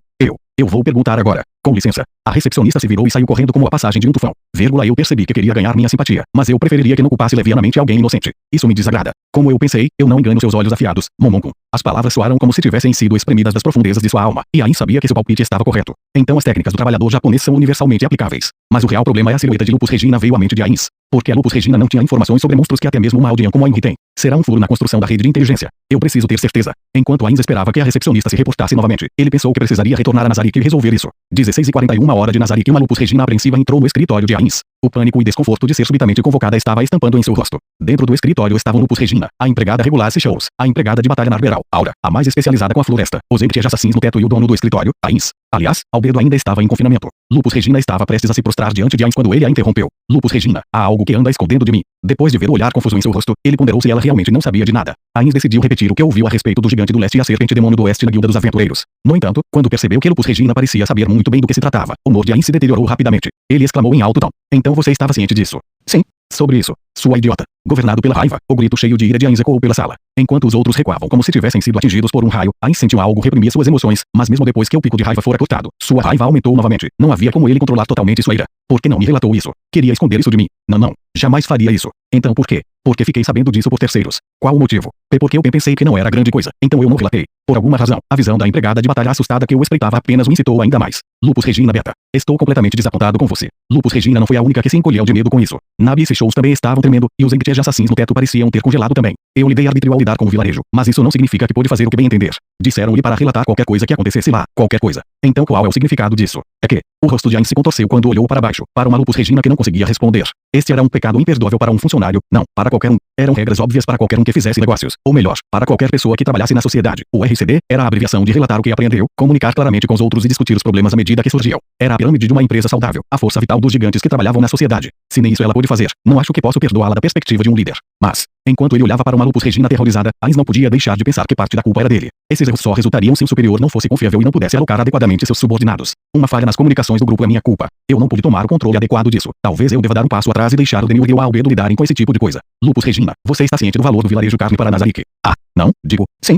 Eu vou perguntar agora. Com licença. A recepcionista se virou e saiu correndo como a passagem de um tufão. Eu percebi que queria ganhar minha simpatia, mas eu preferiria que não culpasse levianamente alguém inocente. Isso me desagrada. Como eu pensei, eu não engano seus olhos afiados, Momoncum. As palavras soaram como se tivessem sido espremidas das profundezas de sua alma, e Ains sabia que seu palpite estava correto. Então as técnicas do trabalhador japonês são universalmente aplicáveis. Mas o real problema é a silhueta de Lupus Regina veio à mente de Ains. Porque a Lupus Regina não tinha informações sobre monstros que até mesmo uma Aldean como a Henry tem. Será um furo na construção da rede de inteligência. Eu preciso ter certeza. Enquanto Ains esperava que a recepcionista se reportasse novamente, ele pensou que precisaria retornar a Nazariki e resolver isso. 16h41 de Nazariki, uma Lupus Regina apreensiva entrou no escritório de Ains. O pânico e desconforto de ser subitamente convocada estava estampando em seu rosto. Dentro do escritório estavam Lupus Regina, a empregada regular Shows, a empregada de batalha Narberal, Aura, a mais especializada com a floresta, os assassinos no teto e o dono do escritório, Ains. Aliás, Albedo ainda estava em confinamento. Lupus Regina estava prestes a se prostrar diante de Ains quando ele a interrompeu. Lupus Regina, há algo que anda escondendo de mim. Depois de ver o olhar confuso em seu rosto, ele ponderou se ela realmente não sabia de nada. Ains decidiu repetir o que ouviu a respeito do Gigante do Leste e a Serpente Demônio do Oeste na Guilda dos Aventureiros. No entanto, quando percebeu que Lupus Regina parecia saber muito bem do que se tratava, o humor de Ains se deteriorou rapidamente. Ele exclamou em alto tom. Então você estava ciente disso? Sim. Sobre isso, sua idiota. Governado pela raiva, o grito cheio de ira de Ains ecoou pela sala. Enquanto os outros recuavam como se tivessem sido atingidos por um raio, Ains sentiu algo reprimir suas emoções, mas mesmo depois que o pico de raiva fora cortado, sua raiva aumentou novamente. Não havia como ele controlar totalmente sua ira. Por que não me relatou isso? Queria esconder isso de mim. Não. Jamais faria isso. Então por quê? Porque fiquei sabendo disso por terceiros. Qual o motivo? Porque eu pensei que não era grande coisa, então eu não relatei. Por alguma razão, a visão da empregada de batalha assustada que o espreitava apenas o incitou ainda mais. Lupus Regina Beta. Estou completamente desapontado com você. Lupus Regina não foi a única que se encolheu de medo com isso. Nabi e Shows também estavam tremendo, e os de assassinos no teto pareciam ter congelado também. Eu lidei arbítrio ao lidar com o vilarejo, mas isso não significa que pude fazer o que bem entender. Disseram-lhe para relatar qualquer coisa que acontecesse lá, qualquer coisa. Então qual é o significado disso? É que o rosto de Ains se contorceu quando olhou para baixo, para uma Lupus Regina que não conseguia responder. Este era um pecado imperdoável para um funcionário, não, para qualquer um. Eram regras óbvias para qualquer um que fizesse negócios, ou melhor, para qualquer pessoa que trabalhasse na sociedade. O RCD era a abreviação de relatar o que aprendeu, comunicar claramente com os outros e discutir os problemas à medida que surgiam. Era a pirâmide de uma empresa saudável, a força vital dos gigantes que trabalhavam na sociedade. Se nem isso ela pôde fazer, não acho que posso perdoá-la da perspectiva de um líder. Mas, enquanto ele olhava para uma Lupus Regina aterrorizada, Ainz não podia deixar de pensar que parte da culpa era dele. Esses erros só resultariam se o superior não fosse confiável e não pudesse alocar adequadamente seus subordinados. Uma falha nas comunicações do grupo é minha culpa. Eu não pude tomar o controle adequado disso. Talvez eu deva dar um passo atrás e deixar o Demiurge e o Albedo lidarem com esse tipo de coisa. Lupus Regina, você está ciente do valor do vilarejo carne para Nazarick? Ah, não, digo, sim.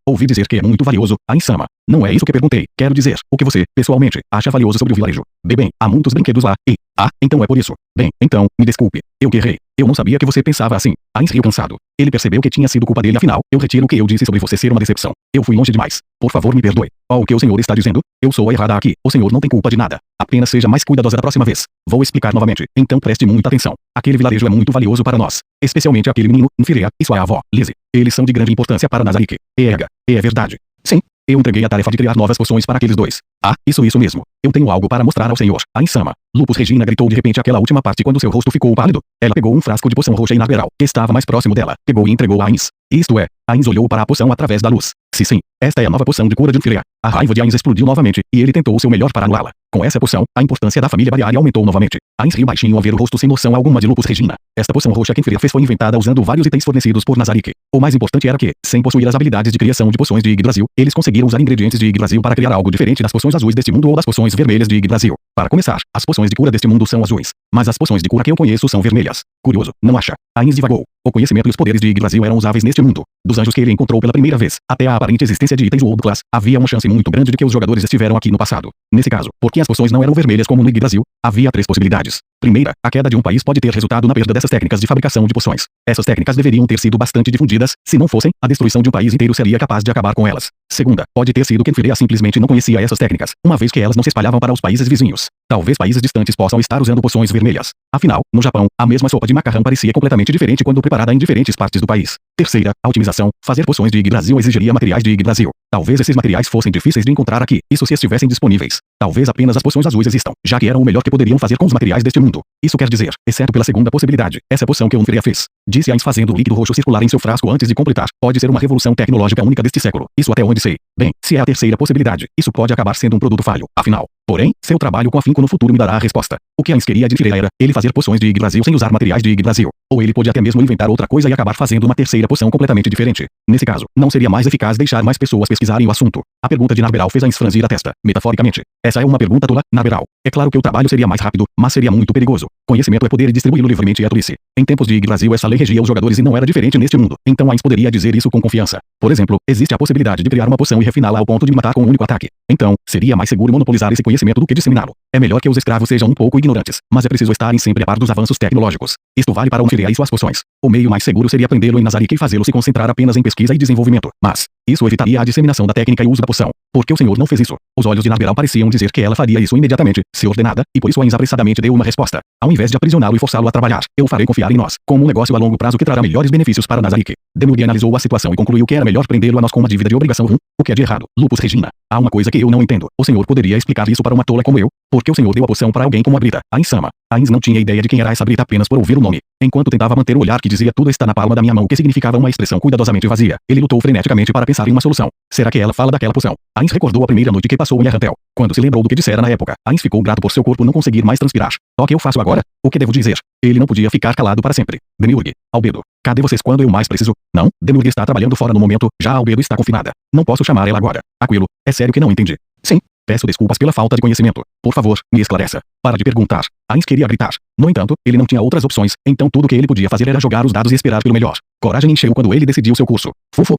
Ouvi dizer que é muito valioso, Ainz-sama. Não é isso que perguntei. Quero dizer, o que você, pessoalmente, acha valioso sobre o vilarejo? Bem, há muitos brinquedos lá, e... Ah, então é por isso. Bem, então, me desculpe. Eu que errei. Eu não sabia que você pensava assim. Ainz riu cansado. Ele percebeu que tinha sido culpa dele, afinal, eu retiro o que eu disse sobre você ser uma decepção. Eu fui longe demais. Por favor, me perdoe. O que o senhor está dizendo? Eu sou a errada aqui. O senhor não tem culpa de nada. Apenas seja mais cuidadosa da próxima vez. Vou explicar novamente. Então preste muita atenção. Aquele vilarejo é muito valioso para nós. Especialmente aquele menino, Nfirea, e sua avó, Lizzie. Eles são de grande importância para Nazarick. É verdade. Sim. Eu entreguei a tarefa de criar novas poções para aqueles dois. Ah, isso mesmo. Eu tenho algo para mostrar ao senhor. Ainz-sama. Lupus Regina gritou de repente aquela última parte quando seu rosto ficou pálido. Ela pegou um frasco de poção roxa inaugural, que estava mais próximo dela, pegou e entregou a Ainz. Isto é, Ainz olhou para a poção através da luz. Sim, esta é a nova poção de cura de Nfirea. A raiva de Ainz explodiu novamente, e ele tentou o seu melhor para anulá-la. Com essa poção, a importância da família Bariari aumentou novamente. Ainz riu baixinho ao ver o rosto sem noção alguma de Lupus Regina. Esta poção roxa que Nfirea fez foi inventada usando vários itens fornecidos por Nazarick. O mais importante era que, sem possuir as habilidades de criação de poções de Yggdrasil, eles conseguiram usar ingredientes de Yggdrasil para criar algo diferente das poções azuis deste mundo ou das poções vermelhas de Yggdrasil. Para começar, as poções de cura deste mundo são azuis, mas as poções de cura que eu conheço são vermelhas. Curioso, não acha? Ainz divagou. O conhecimento e os poderes de Yggdrasil eram usáveis neste mundo. Dos anjos que ele encontrou pela primeira vez, até a aparente existência de itens World Class, havia uma chance muito grande de que os jogadores estiveram aqui no passado. Nesse caso, porque as poções não eram vermelhas como no Yggdrasil, havia 3 possibilidades. Primeira, a queda de um país pode ter resultado na perda dessas técnicas de fabricação de poções. Essas técnicas deveriam ter sido bastante difundidas, se não fossem, a destruição de um país inteiro seria capaz de acabar com elas. Segunda, pode ter sido que Nfirea simplesmente não conhecia essas técnicas, uma vez que elas não se espalhavam para os países vizinhos. Talvez países distantes possam estar usando poções vermelhas. Afinal, no Japão, a mesma sopa de macarrão parecia completamente diferente quando preparada em diferentes partes do país. Terceira, a otimização. Fazer poções de Yggdrasil exigiria materiais de Yggdrasil. Talvez esses materiais fossem difíceis de encontrar aqui, isso se estivessem disponíveis. Talvez apenas as poções azuis existam, já que eram o melhor que poderiam fazer com os materiais deste mundo. Isso quer dizer, exceto pela segunda possibilidade, essa poção que o Nfirea fez. Disse Ainz fazendo o líquido roxo circular em seu frasco antes de completar. Pode ser uma revolução tecnológica única deste século. Isso até onde sei. Bem, se é a terceira possibilidade, isso pode acabar sendo um produto falho. Afinal, porém, seu trabalho com afinco no futuro me dará a resposta. O que Ainz queria de Nfirea era, ele fazer poções de Yggdrasil sem usar materiais de Yggdrasil. Ou ele pode até mesmo inventar outra coisa e acabar fazendo uma terceira poção completamente diferente. Nesse caso, não seria mais eficaz deixar mais pessoas pesquisarem o assunto? A pergunta de Narberal fez Ainz franzir a testa, metaforicamente. Essa é uma pergunta tola, Narberal. É claro que o trabalho seria mais rápido, mas seria muito perigoso. Conhecimento é poder e distribuí-lo livremente é tolice. Em tempos de Yggdrasil essa lei regia os jogadores e não era diferente neste mundo. Então Ainz poderia dizer isso com confiança. Por exemplo, existe a possibilidade de criar uma poção e refiná-la ao ponto de matar com um único ataque. Então, seria mais seguro monopolizar esse conhecimento do que disseminá-lo. É melhor que os escravos sejam um pouco ignorantes, mas é preciso estarem sempre a par dos avanços tecnológicos. Isto vale para o Nfirea e suas poções. O meio mais seguro seria prendê-lo em Nazarick e fazê-lo se concentrar apenas em pesquisa e desenvolvimento. Mas, isso evitaria a disseminação da técnica e o uso da poção. Porque o senhor não fez isso? Os olhos de Narberal pareciam dizer que ela faria isso imediatamente, se ordenada, e por isso Ainz apressadamente deu uma resposta. Ao invés de aprisioná-lo e forçá-lo a trabalhar, eu farei confiar em nós, como um negócio a longo prazo que trará melhores benefícios para Nazarick. Demiurge analisou a situação e concluiu que era melhor prendê-lo a nós com uma dívida de obrigação. O que é de errado? Lupus Regina. Há uma coisa que eu não entendo. O senhor poderia explicar isso para uma tola como eu? Porque o senhor deu a poção para alguém como a Brita, Ainz-sama. Ainz não tinha ideia de quem era essa Brita apenas por ouvir o nome. Enquanto tentava manter o olhar que dizia tudo está na palma da minha mão, que significava uma expressão cuidadosamente vazia, ele lutou freneticamente para pensar em uma solução. Será que ela fala daquela poção? Ainz recordou a primeira noite que passou em Arrantel. Quando se lembrou do que dissera na época, Ainz ficou grato por seu corpo não conseguir mais transpirar. O que eu faço agora? O que devo dizer? Ele não podia ficar calado para sempre. Demiurge, Albedo, cadê vocês quando eu mais preciso? Não, Demiurge está trabalhando fora no momento, já Albedo está confinada. Não posso chamar ela agora. Aquilo, é sério que não entendi. Sim. Peço desculpas pela falta de conhecimento. Por favor, me esclareça. Para de perguntar. Ainz queria gritar. No entanto, ele não tinha outras opções, então tudo que ele podia fazer era jogar os dados e esperar pelo melhor. Coragem encheu quando ele decidiu seu curso. Fufo,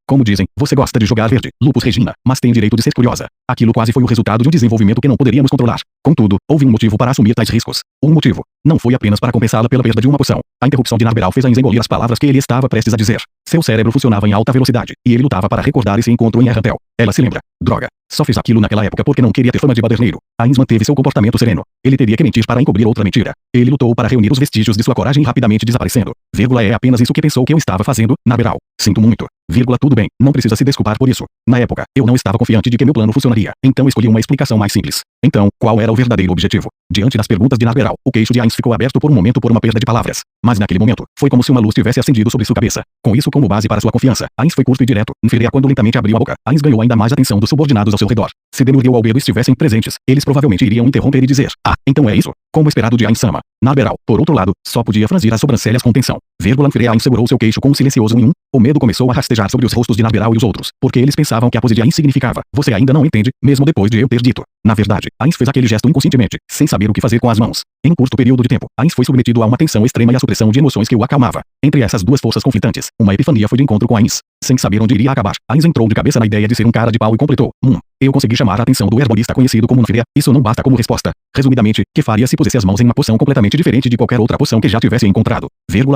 como dizem, você gosta de jogar verde, Lupus Regina, mas tem direito de ser curiosa. Aquilo quase foi o resultado de um desenvolvimento que não poderíamos controlar. Contudo, houve um motivo para assumir tais riscos. Um motivo. Não foi apenas para compensá-la pela perda de uma poção. A interrupção de Narberal fez Ainz engolir as palavras que ele estava prestes a dizer. Seu cérebro funcionava em alta velocidade, e ele lutava para recordar esse encontro em Arrantel. Ela se lembra. Droga. Só fez aquilo naquela época porque não queria ter fama de baderneiro. Ainz manteve seu comportamento sereno. Ele teria que mentir para encobrir outra mentira. Ele lutou para reunir os vestígios de sua coragem rapidamente desaparecendo. É apenas isso que pensou que eu estava fazendo, Narberal. Sinto muito. Tudo bem, não precisa se desculpar por isso. Na época, eu não estava confiante de que meu plano funcionaria, então escolhi uma explicação mais simples. Então, qual era o verdadeiro objetivo? Diante das perguntas de Narberal, o queixo de Ainz ficou aberto por um momento por uma perda de palavras. Mas naquele momento, foi como se uma luz tivesse acendido sobre sua cabeça. Com isso como base para sua confiança, Ainz foi curto e direto. Inferia quando lentamente abriu a boca. Ainz ganhou ainda mais atenção dos subordinados ao seu redor. Se Demur e o Albedo estivessem presentes, eles provavelmente iriam interromper e dizer: "Ah, então é isso." Como esperado de Ainz-sama. Narberal, por outro lado, só podia franzir as sobrancelhas com tensão. Inferia Ainz segurou seu queixo com um silencioso O medo começou a rastejar sobre os rostos de Narberal e os outros, porque eles pensavam que a pose de Ainz significava: "Você ainda não entende, mesmo depois de eu ter dito." Na verdade, Ainz fez aquele gesto inconscientemente, sem saber o que fazer com as mãos. Em um curto período de tempo, Ainz foi submetido a uma tensão extrema e a supressão de emoções que o acalmava. Entre essas duas forças conflitantes, uma epifania foi de encontro com Ainz. Sem saber onde iria acabar, Ainz entrou de cabeça na ideia de ser um cara de pau e completou: Eu consegui chamar a atenção do herbolista conhecido como Nfiria. Isso não basta como resposta. Resumidamente, que faria se pusesse as mãos em uma poção completamente diferente de qualquer outra poção que já tivesse encontrado?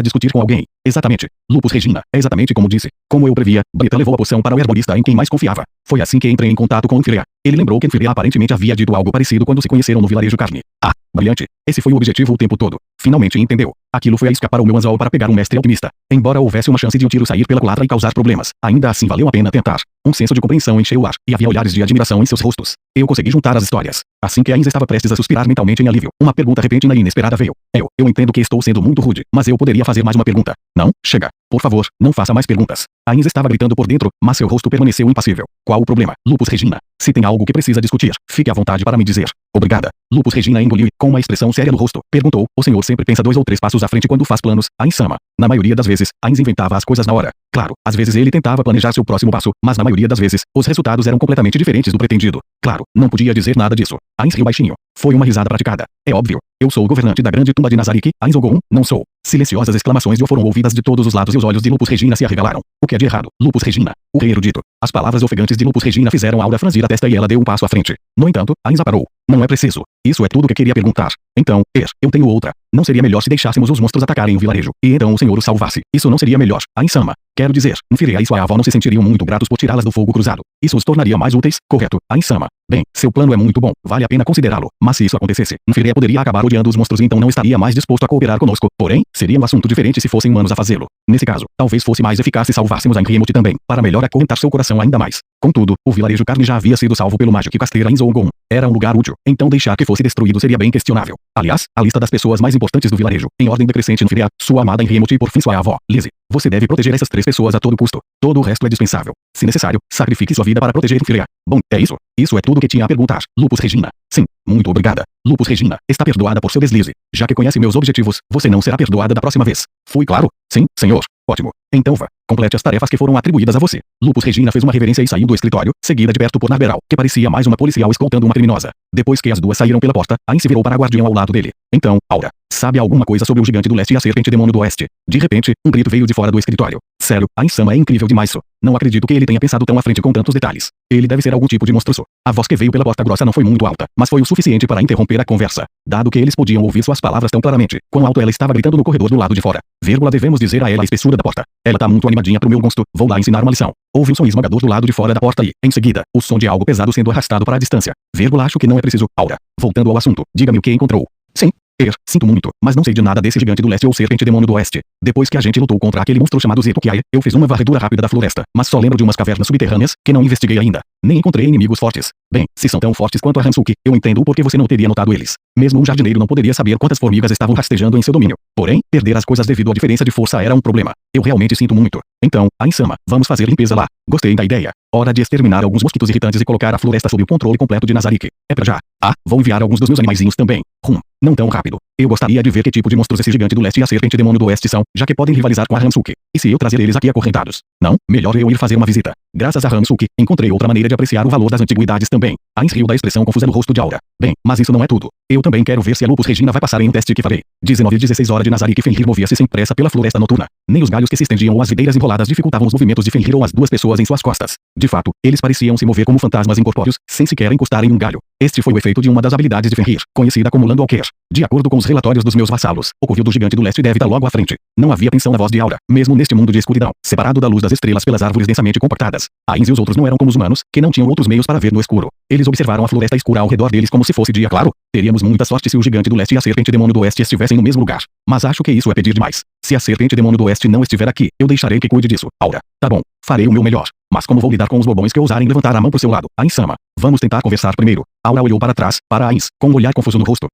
Discutir com alguém. Exatamente. Lupus Regina. É exatamente como disse. Como eu previa, Brita levou a poção para o herbolista em quem mais confiava. Foi assim que entrei em contato com Nfiria. Ele lembrou que Nfiria aparentemente havia dito algo parecido quando se conheceram no vilarejo Carne. Ah, brilhante. Esse foi o objetivo o tempo todo. Finalmente entendeu. Aquilo foi a isca para o meu anzol para pegar um mestre alquimista. Embora houvesse uma chance de um tiro sair pela culatra e causar problemas, ainda assim valeu a pena tentar. Um senso de compreensão encheu o ar, e havia olhares de admiração em seus rostos. Eu consegui juntar as histórias. Assim que Ainz estava prestes a suspirar mentalmente em alívio, uma pergunta repentina e inesperada veio. Eu entendo que estou sendo muito rude, mas eu poderia fazer mais uma pergunta. Não, chega. Por favor, não faça mais perguntas. Ainz estava gritando por dentro, mas seu rosto permaneceu impassível. Qual o problema, Lupus Regina? Se tem algo que precisa discutir, fique à vontade para me dizer. Obrigada. Lupus Regina engoliu e, com uma expressão séria no rosto, perguntou: O senhor sempre pensa 2 ou 3 passos à frente quando faz planos, Ainz-sama? Na maioria das vezes, Ainz inventava as coisas na hora. Claro, às vezes ele tentava planejar seu próximo passo, mas na maioria das vezes, os resultados eram completamente diferentes do pretendido. Claro, não podia dizer nada disso. Ainz riu baixinho. Foi uma risada praticada. É óbvio. Eu sou o governante da grande tumba de Nazarick, Ainz Ogon, não sou. Silenciosas exclamações foram ouvidas de todos os lados e os olhos de Lupus Regina se arregalaram. O que é de errado, Lupus Regina? O rei erudito. As palavras ofegantes de Lupus Regina fizeram Aura franzir a testa e ela deu um passo à frente. No entanto, Ainz parou. Não é preciso. Isso é tudo que queria perguntar. Então, eu tenho outra. Não seria melhor se deixássemos os monstros atacarem o vilarejo, e então o senhor o salvasse? Isso não seria melhor, Ainz-sama? Quero dizer, Nfiria e sua avó não se sentiriam muito gratos por tirá-las do fogo cruzado. Isso os tornaria mais úteis, correto, Ainz-sama? Bem, seu plano é muito bom, vale a pena considerá-lo. Mas se isso acontecesse, Nfiria poderia acabar odiando os monstros e então não estaria mais disposto a cooperar conosco. Porém, seria um assunto diferente se fossem humanos a fazê-lo. Nesse caso, talvez fosse mais eficaz se salvássemos a Enriemut também, para melhor acorrentar seu coração ainda mais. Contudo, o vilarejo Carne já havia sido salvo pelo mágico casteira Ainz Ogon. Era um lugar útil, então deixar que fosse destruído seria bem questionável. Aliás, a lista das pessoas mais importantes do vilarejo, em ordem decrescente Nfiria, sua amada Enriemut e por fim sua avó, Lizzie. Você deve proteger essas 3 pessoas a todo custo. Todo o resto é dispensável. Se necessário, sacrifique sua vida para proteger Nfiria. Bom, é isso. Isso é tudo que tinha a perguntar, Lupus Regina. Sim, muito obrigada. Lupus Regina, está perdoada por seu deslize. Já que conhece meus objetivos, você não será perdoada da próxima vez. Fui claro? Sim, senhor. Ótimo. Então vá. Complete as tarefas que foram atribuídas a você. Lupus Regina fez uma reverência e saiu do escritório, seguida de perto por Narberal, que parecia mais uma policial escoltando uma criminosa. Depois que as duas saíram pela porta, Ainz se virou para a guardião ao lado dele. Então, Aura, sabe alguma coisa sobre o gigante do leste e a serpente demônio do oeste? De repente, um grito veio de fora do escritório. Sério, Ainz-sama é incrível demais. Não acredito que ele tenha pensado tão à frente com tantos detalhes. Ele deve ser algum tipo de monstruoso. A voz que veio pela porta grossa não foi muito alta, mas foi o suficiente para interromper a conversa. Dado que eles podiam ouvir suas palavras tão claramente, quão alto ela estava gritando no corredor do lado de fora. Devemos dizer a ela a espessura da porta. Ela tá muito animadinha pro meu gosto. Vou lá ensinar uma lição. Houve um som esmagador do lado de fora da porta e, em seguida, o som de algo pesado sendo arrastado para a distância. Acho que não é preciso. Aura. Voltando ao assunto, diga-me o que encontrou. Sim. Sinto muito, mas não sei de nada desse gigante do leste ou serpente demônio do oeste. Depois que a gente lutou contra aquele monstro chamado Zetukiai, eu fiz uma varredura rápida da floresta, mas só lembro de umas cavernas subterrâneas, que não investiguei ainda. Nem encontrei inimigos fortes. Bem, se são tão fortes quanto a Hansuki, eu entendo o porquê você não teria notado eles. Mesmo um jardineiro não poderia saber quantas formigas estavam rastejando em seu domínio. Porém, perder as coisas devido à diferença de força era um problema. Eu realmente sinto muito. Então, Ainz-sama, vamos fazer limpeza lá. Gostei da ideia. Hora de exterminar alguns mosquitos irritantes e colocar a floresta sob o controle completo de Nazarick. É pra já. Vou enviar alguns dos meus animaizinhos também. Não tão rápido. Eu gostaria de ver que tipo de monstros esse gigante do leste e a serpente demônio do oeste são, já que podem rivalizar com a Hansuki. E se eu trazer eles aqui acorrentados? Não, melhor eu ir fazer uma visita. Graças a Hansuki, encontrei outra maneira de apreciar o valor das antiguidades também. Ainz riu da expressão confusa no rosto de Aura. Bem, mas isso não é tudo. Eu também quero ver se a Lupus Regina vai passar em um teste que farei. 19:16 horas de Nazarick. Fenrir movia-se sem pressa pela floresta noturna. Nem os galhos que se estendiam ou as videiras enroladas dificultavam os movimentos de Fenrir ou as 2 pessoas em suas costas. De fato, eles pareciam se mover como fantasmas incorpóreos, sem sequer encostar em um galho. Este foi o efeito de uma das habilidades de Fenrir, conhecida como Landwalker. De acordo com os relatórios dos meus vassalos, o covil do gigante do leste deve estar logo à frente. Não havia tensão na voz de Aura, mesmo neste mundo de escuridão, separado da luz das estrelas pelas árvores densamente compactadas. Ainz e os outros não eram como os humanos, que não tinham outros meios para ver no escuro. Eles observaram a floresta escura ao redor deles como se fosse dia claro. Teríamos muita sorte se o gigante do leste e a serpente demônio do oeste estivessem no mesmo lugar. Mas acho que isso é pedir demais. Se a serpente demônio do oeste não estiver aqui, eu deixarei que cuide disso. Aura. Tá bom. Farei o meu melhor. Mas como vou lidar com os bobões que ousarem levantar a mão pro seu lado? Ainsama. Vamos tentar conversar primeiro. Aura olhou para trás, para Ains, com um olhar confuso no rosto.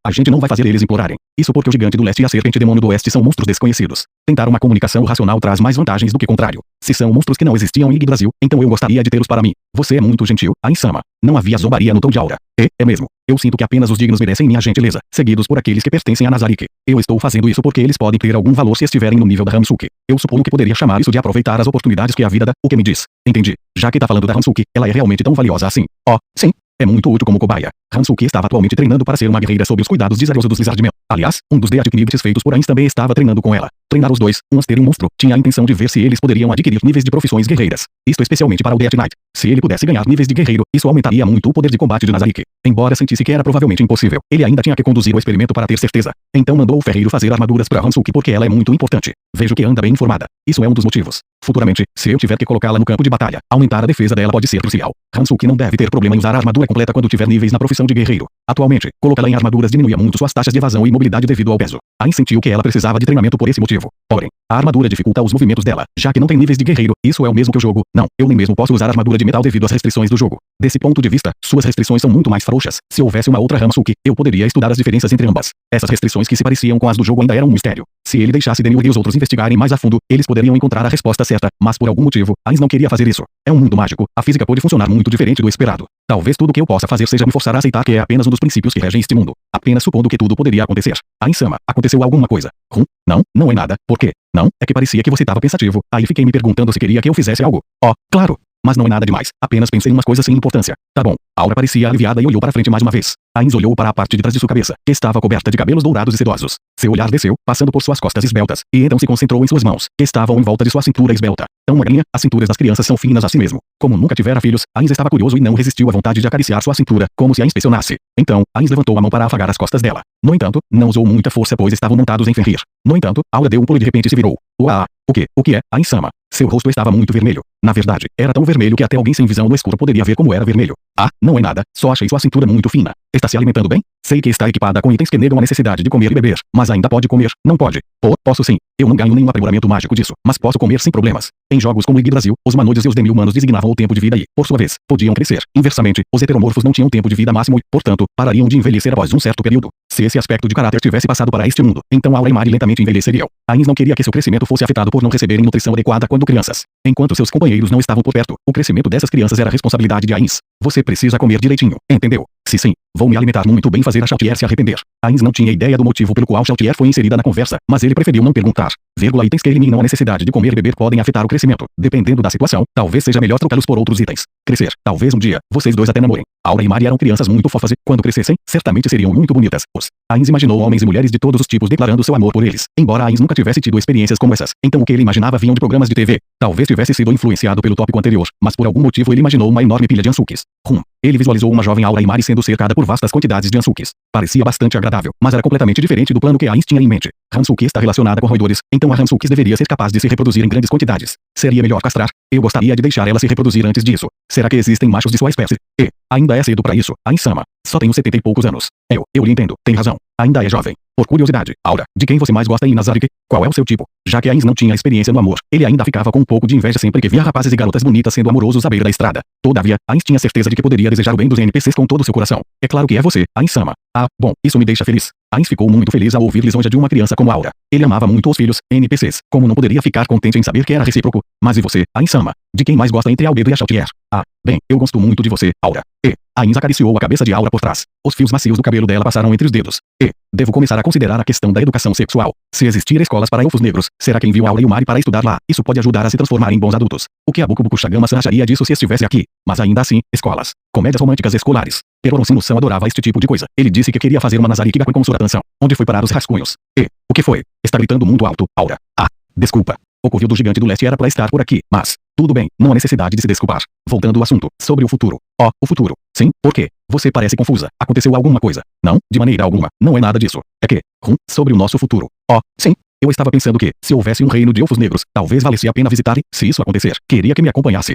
A gente não vai fazer eles implorarem. Isso porque o gigante do leste e a serpente demônio do oeste são monstros desconhecidos. Tentar uma comunicação racional traz mais vantagens do que contrário. Se são monstros que não existiam em Yggdrasil, então eu gostaria de tê-los para mim. Você é muito gentil, Ainsama. Não havia zombaria no tom de Aura. É mesmo. Eu sinto que apenas os dignos merecem minha gentileza, seguidos por aqueles que pertencem a Nazarick. Eu estou fazendo isso porque eles podem ter algum valor se estiverem no nível da Hansuke. Eu suponho que poderia chamar isso de aproveitar as oportunidades que a vida dá. O que me diz? Entendi. Já que tá falando da Hansuke, ela é realmente tão valiosa assim. Sim. É muito útil como cobaia. Hansuke estava atualmente treinando para ser uma guerreira sob os cuidados de Zaroso dos Lizardmen. Aliás, um dos Death Knights feitos por Ains também estava treinando com ela. Treinar os dois, um ter um monstro, tinha a intenção de ver se eles poderiam adquirir níveis de profissões guerreiras. Isto especialmente para o Death Knight. Se ele pudesse ganhar níveis de guerreiro, isso aumentaria muito o poder de combate de Nazarick. Embora sentisse que era provavelmente impossível, ele ainda tinha que conduzir o experimento para ter certeza. Então mandou o ferreiro fazer armaduras para Hansuke porque ela é muito importante. Vejo que anda bem informada. Isso é um dos motivos. Futuramente, se eu tiver que colocá-la no campo de batalha, aumentar a defesa dela pode ser crucial. Hansuke não deve ter problema em usar a armadura completa quando tiver níveis na profissão de guerreiro. Atualmente, colocá-la em armaduras diminuía muito suas taxas de evasão e mobilidade devido ao peso. Ains sentiu que ela precisava de treinamento por esse motivo. Porém, a armadura dificulta os movimentos dela, já que não tem níveis de guerreiro. Isso é o mesmo que o jogo. Não, eu nem mesmo posso usar armadura de metal devido às restrições do jogo. Desse ponto de vista, suas restrições são muito mais frouxas. Se houvesse uma outra Hansuke, eu poderia estudar as diferenças entre ambas. Essas restrições que se pareciam com as do jogo ainda eram um mistério. Se ele deixasse Daniel e os outros investigarem mais a fundo, eles poderiam encontrar a resposta certa, mas por algum motivo, Ains não queria fazer isso. É um mundo mágico, a física pode funcionar muito diferente do esperado. Talvez tudo que eu possa fazer seja me forçar a aceitar que é apenas um dos princípios que regem este mundo. Apenas supondo que tudo poderia acontecer. Ainsama, aconteceu alguma coisa? Não é nada. Por quê? Não, é que parecia que você estava pensativo. Aí fiquei me perguntando se queria que eu fizesse algo. Claro. Mas não é nada demais. Apenas pensei em umas coisas sem importância. Tá bom. Aura parecia aliviada e olhou para frente mais uma vez. Ains olhou para a parte de trás de sua cabeça, que estava coberta de cabelos dourados e sedosos. Seu olhar desceu, passando por suas costas esbeltas, e então se concentrou em suas mãos, que estavam em volta de sua cintura esbelta. Tão magrinha, as cinturas das crianças são finas assim mesmo. Como nunca tivera filhos, Ains estava curioso e não resistiu à vontade de acariciar sua cintura, como se a inspecionasse. Então, Ains levantou a mão para afagar as costas dela. No entanto, não usou muita força pois estavam montados em Fenrir. No entanto, Aura deu um pulo e de repente se virou. Uau! O que é? Ainsama. Seu rosto estava muito vermelho. Na verdade, era tão vermelho que até alguém sem visão no escuro poderia ver como era vermelho. Não é nada, só achei sua cintura muito fina. Está se alimentando bem? Sei que está equipada com itens que negam a necessidade de comer e beber, mas ainda pode comer, não pode? Posso sim. Eu não ganho nenhum aprimoramento mágico disso, mas posso comer sem problemas. Em jogos como Yggdrasil, os humanoides e os demi-humanos designavam o tempo de vida e, por sua vez, podiam crescer. Inversamente, os heteromorfos não tinham tempo de vida máximo e, portanto, parariam de envelhecer após um certo período. Se esse aspecto de caráter tivesse passado para este mundo, então Aura e Mari lentamente envelheceriam. Ains não queria que seu crescimento fosse afetado por não receberem nutrição adequada quando crianças. Enquanto seus companheiros não estavam por perto, o crescimento dessas crianças era responsabilidade de Ains. Você precisa comer direitinho, entendeu? Se sim, vou me alimentar muito bem fazer a Chautier se arrepender. Ains não tinha ideia do motivo pelo qual Chautier foi inserida na conversa, mas ele preferiu não perguntar. Itens que eliminam a necessidade de comer e beber podem afetar o crescimento. Dependendo da situação, talvez seja melhor trocá-los por outros itens. Crescer. Talvez um dia, vocês dois até namorem. Aura e Mari eram crianças muito fofas e, quando crescessem, certamente seriam muito bonitas. Ains imaginou homens e mulheres de todos os tipos declarando seu amor por eles. Embora Ains nunca tivesse tido experiências como essas, então o que ele imaginava vinham de programas de TV. Talvez tivesse sido influenciado pelo tópico anterior, mas por algum motivo ele imaginou uma enorme pilha de Ansukis. Ele visualizou uma jovem Aura e Mari sendo cercada por vastas quantidades de Ansukis. Parecia bastante agradável, mas era completamente diferente do plano que Ains tinha em mente. Hansuke está relacionada com roedores, então a Hansukis deveria ser capaz de se reproduzir em grandes quantidades. Seria melhor castrar? Eu gostaria de deixar ela se reproduzir antes disso. Será que existem machos de sua espécie? Ainda é cedo para isso, Ainsama. Só tenho 70 e poucos anos. Eu lhe entendo, tem razão. Ainda é jovem. Por curiosidade, Aura, de quem você mais gosta em Nazarick? Qual é o seu tipo? Já que Ains não tinha experiência no amor, ele ainda ficava com um pouco de inveja sempre que via rapazes e garotas bonitas sendo amorosos à beira da estrada. Todavia, Ains tinha certeza de que poderia desejar o bem dos NPCs com todo o seu coração. É claro que é você, Ainsama. Bom, isso me deixa feliz. Ains ficou muito feliz ao ouvir lisonja de uma criança como Aura. Ele amava muito os filhos, NPCs, como não poderia ficar contente em saber que era recíproco. Mas e você, Ainsama? De quem mais gosta entre Albedo e a Chautier? Bem, eu gosto muito de você, Aura. Ains acariciou a cabeça de Aura por trás. Os fios macios do cabelo dela passaram entre os dedos. Devo começar a considerar a questão da educação sexual. Se existir escolas para elfos negros, será que envio Aura e o Mari para estudar lá? Isso pode ajudar a se transformar em bons adultos. O que a Bukubuku Shagama-san acharia disso se estivesse aqui? Mas ainda assim, escolas. Comédias românticas escolares. Peroroncino-san adorava este tipo de coisa. Ele disse que queria fazer uma Nazarick Gakuen com Sura-tan-san. Onde foi parar os rascunhos? O que foi? Está gritando muito alto, Aura. Desculpa. O covil do gigante do leste era para estar por aqui, mas... Tudo bem, não há necessidade de se desculpar. Voltando ao assunto, sobre o futuro. O futuro. Sim, por quê? Você parece confusa. Aconteceu alguma coisa? Não, de maneira alguma. Não é nada disso. É que... sobre o nosso futuro. Sim. Eu estava pensando que, se houvesse um reino de elfos negros, talvez valesse a pena visitar e, se isso acontecer, queria que me acompanhasse.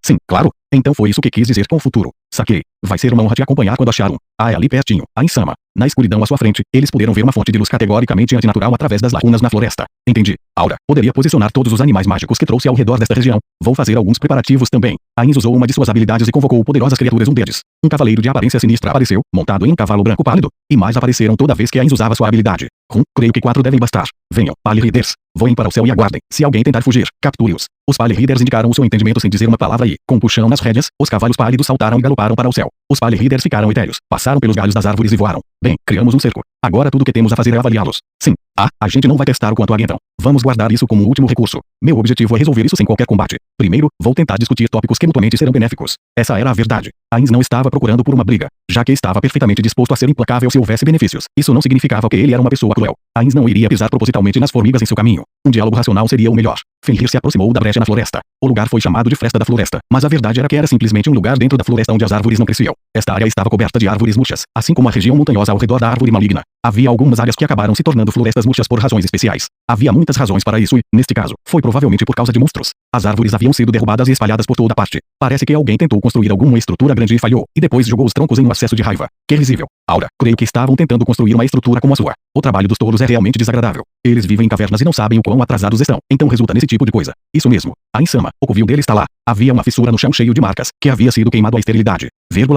Sim, claro. Então foi isso que quis dizer com o futuro. Saquei. Vai ser uma honra te acompanhar quando achar um. Ah, é ali pertinho. Ainz Sama. Na escuridão à sua frente, eles puderam ver uma fonte de luz categoricamente antinatural através das lacunas na floresta. Entendi. Aura, poderia posicionar todos os animais mágicos que trouxe ao redor desta região. Vou fazer alguns preparativos também. Ainz usou uma de suas habilidades e convocou poderosas criaturas undeads. Um cavaleiro de aparência sinistra apareceu, montado em um cavalo branco pálido. E mais apareceram toda vez que Ainz usava sua habilidade. Creio que 4 devem bastar. Venham, Pali Riders. Voem para o céu e aguardem. Se alguém tentar fugir, capture-os. Os Pali Riders indicaram o seu entendimento sem dizer uma palavra e, com um puxão nas rédeas, os cavalos pálidos saltaram e galoparam para o céu. Os Pali Riders ficaram etéreos, passaram pelos galhos das árvores e voaram. Bem, criamos um cerco. Agora tudo o que temos a fazer é avaliá-los. Sim. A gente não vai testar o quanto aguentam. Vamos guardar isso como último recurso. Meu objetivo é resolver isso sem qualquer combate. Primeiro, vou tentar discutir tópicos que mutuamente serão benéficos. Essa era a verdade. Ainz não estava procurando por uma briga, já que estava perfeitamente disposto a ser implacável se houvesse benefícios. Isso não significava que ele era uma pessoa cruel. Ainz não iria pisar propositalmente nas formigas em seu caminho. Um diálogo racional seria o melhor. Fenrir se aproximou da brecha na floresta. O lugar foi chamado de Fresta da Floresta, mas a verdade era que era simplesmente um lugar dentro da floresta onde as árvores não cresciam. Esta área estava coberta de árvores murchas, assim como a região montanhosa ao redor da árvore maligna. Havia algumas áreas que acabaram se tornando florestas murchas por razões especiais. Havia muitas razões para isso e, neste caso, foi provavelmente por causa de monstros. As árvores haviam sido derrubadas e espalhadas por toda parte. Parece que alguém tentou construir alguma estrutura grande e falhou, e depois jogou os troncos em um acesso de raiva. Que risível. Aura, creio que estavam tentando construir uma estrutura como a sua. O trabalho dos touros é realmente desagradável. Eles vivem em cavernas e não sabem o quão atrasados estão. Então resulta nesse tipo de coisa. Isso mesmo. Ainz Sama, o covil dele está lá. Havia uma fissura no chão cheio de marcas, que havia sido queimado à esterilidade.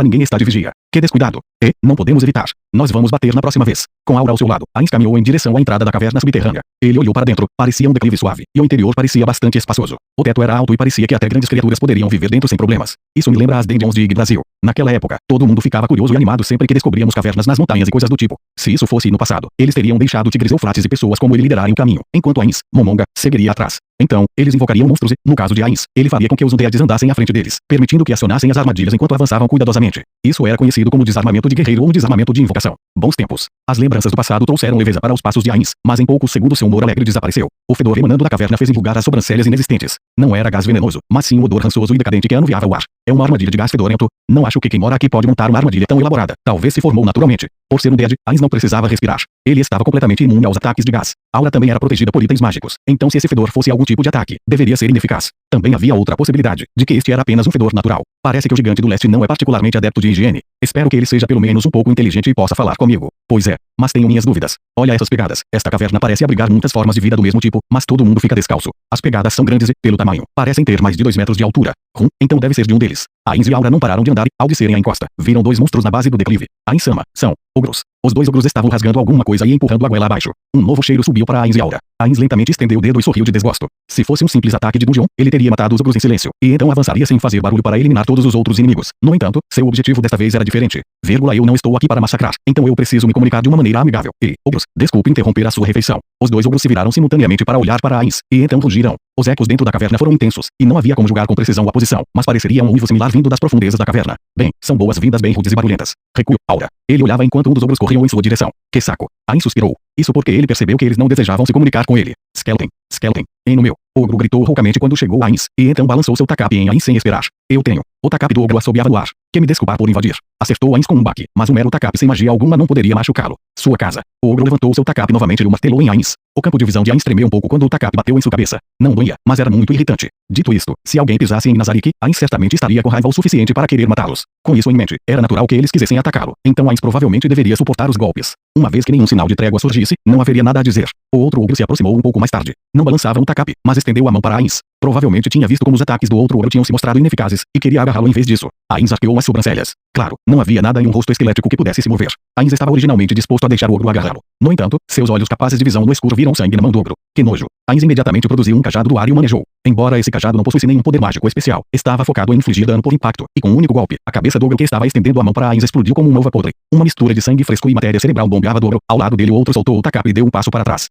Ninguém está de vigia. Que descuidado. E, não podemos evitar. Nós vamos bater na próxima vez. Com Aura ao seu lado, Ainz caminhou em direção à entrada da caverna subterrânea. Ele olhou para dentro, parecia um declive suave, e o interior parecia bastante espaçoso. O teto era alto e parecia que até grandes criaturas poderiam viver dentro sem problemas. Isso me lembra as Dungeons de Yggdrasil. Naquela época, todo mundo ficava curioso e animado sempre que descobríamos cavernas nas montanhas e coisas do tipo. Se isso fosse no passado, eles teriam deixado tigres Eufrates e pessoas como ele liderarem o caminho, enquanto Ainz, Momonga, seguiria atrás. Então, eles invocariam monstros e, no caso de Ainz, ele faria com que os undeads andassem à frente deles, permitindo que acionassem as armadilhas enquanto avançavam cuidadosamente. Isso era conhecido como desarmamento de guerreiro ou desarmamento de invocação. Bons tempos. As lembranças do passado trouxeram leveza para os passos de Ainz, mas em poucos segundos seu humor alegre desapareceu. O fedor emanando da caverna fez enrugar as sobrancelhas inexistentes. Não era gás venenoso, mas sim o odor rançoso e decadente que anuviava o ar. É uma armadilha de gás fedorento. Não acho que quem mora aqui pode montar uma armadilha tão elaborada. Talvez se formou naturalmente. Por ser um dead, Ainz não precisava respirar. Ele estava completamente imune aos ataques de gás. Aura também era protegida por itens mágicos. Então se esse fedor fosse algum tipo de ataque, deveria ser ineficaz. Também havia outra possibilidade, de que este era apenas um fedor natural. Parece que o gigante do leste não é particularmente adepto de higiene. Espero que ele seja pelo menos um pouco inteligente e possa falar comigo. Pois é, mas tenho minhas dúvidas. Olha essas pegadas. Esta caverna parece abrigar muitas formas de vida do mesmo tipo, mas todo mundo fica descalço. As pegadas são grandes e, pelo tamanho, parecem ter mais de 2 metros de altura. Então deve ser de um deles. Ainz e Aura não pararam de andar e, ao descerem a encosta, viram 2 monstros na base do declive. Ainz Sama, são ogros. Os 2 ogros estavam rasgando alguma coisa e empurrando a goela abaixo. Um novo cheiro subiu para Ainz e Aura. Ainz lentamente estendeu o dedo e sorriu de desgosto. Se fosse um simples ataque de dungeon, ele teria matado os ogros em silêncio, e então avançaria sem fazer barulho para eliminar todos os outros inimigos. No entanto, seu objetivo desta vez era diferente. Eu não estou aqui para massacrar, então eu preciso me comunicar de uma maneira amigável. E, ogros, desculpe interromper a sua refeição. Os 2 ogros se viraram simultaneamente para olhar para Ainz, e então rugiram. Os ecos dentro da caverna foram intensos, e não havia como julgar com precisão a posição, mas pareceria um uivo similar vindo das profundezas da caverna. Bem, são boas-vindas bem rudes e barulhentas. Recue, Aura. Ele olhava enquanto um dos ogros corria em sua direção. Que saco. Ainz suspirou. Isso porque ele percebeu que eles não desejavam se comunicar com ele. Skeleton. No meu. O ogro gritou roucamente quando chegou a Ainz, e então balançou seu tacape em Ainz sem esperar. Eu tenho. O tacape do ogro assobiava no ar. Que me desculpar por invadir. Acertou Ainz com um baque, mas um mero tacape sem magia alguma não poderia machucá-lo. Sua casa. O ogro levantou seu tacape novamente e o martelou em Ainz. O campo de visão de Ainz tremeu um pouco quando o tacape bateu em sua cabeça. Não doía, mas era muito irritante. Dito isto, se alguém pisasse em Nazarick, Ainz certamente estaria com raiva o suficiente para querer matá-los. Com isso em mente, era natural que eles quisessem atacá-lo. Então Ainz provavelmente deveria suportar os golpes. Uma vez que nenhum sinal de trégua surgisse, não haveria nada a dizer. O outro ogro se aproximou um pouco mais tarde. Não balançava um tacape, mas estendeu a mão para Ainz. Provavelmente tinha visto como os ataques do outro ogro tinham se mostrado ineficazes, e queria agarrá-lo em vez disso. Ainz arqueou as sobrancelhas. Claro, não havia nada em um rosto esquelético que pudesse se mover. Ainz estava originalmente disposto a deixar o ogro agarrá-lo. No entanto, seus olhos capazes de visão no escuro viram sangue na mão do ogro. Que nojo. Ainz imediatamente produziu um cajado do ar e o manejou. Embora esse cajado não possuísse nenhum poder mágico especial, estava focado em infligir dano por impacto, e com um único golpe, a cabeça do ogro que estava estendendo a mão para Ainz explodiu como um ovo podre. Uma mistura de sangue fresco e matéria cerebral bombeava do ogro. Ao lado dele o outro soltou o tacape e deu um passo para trás.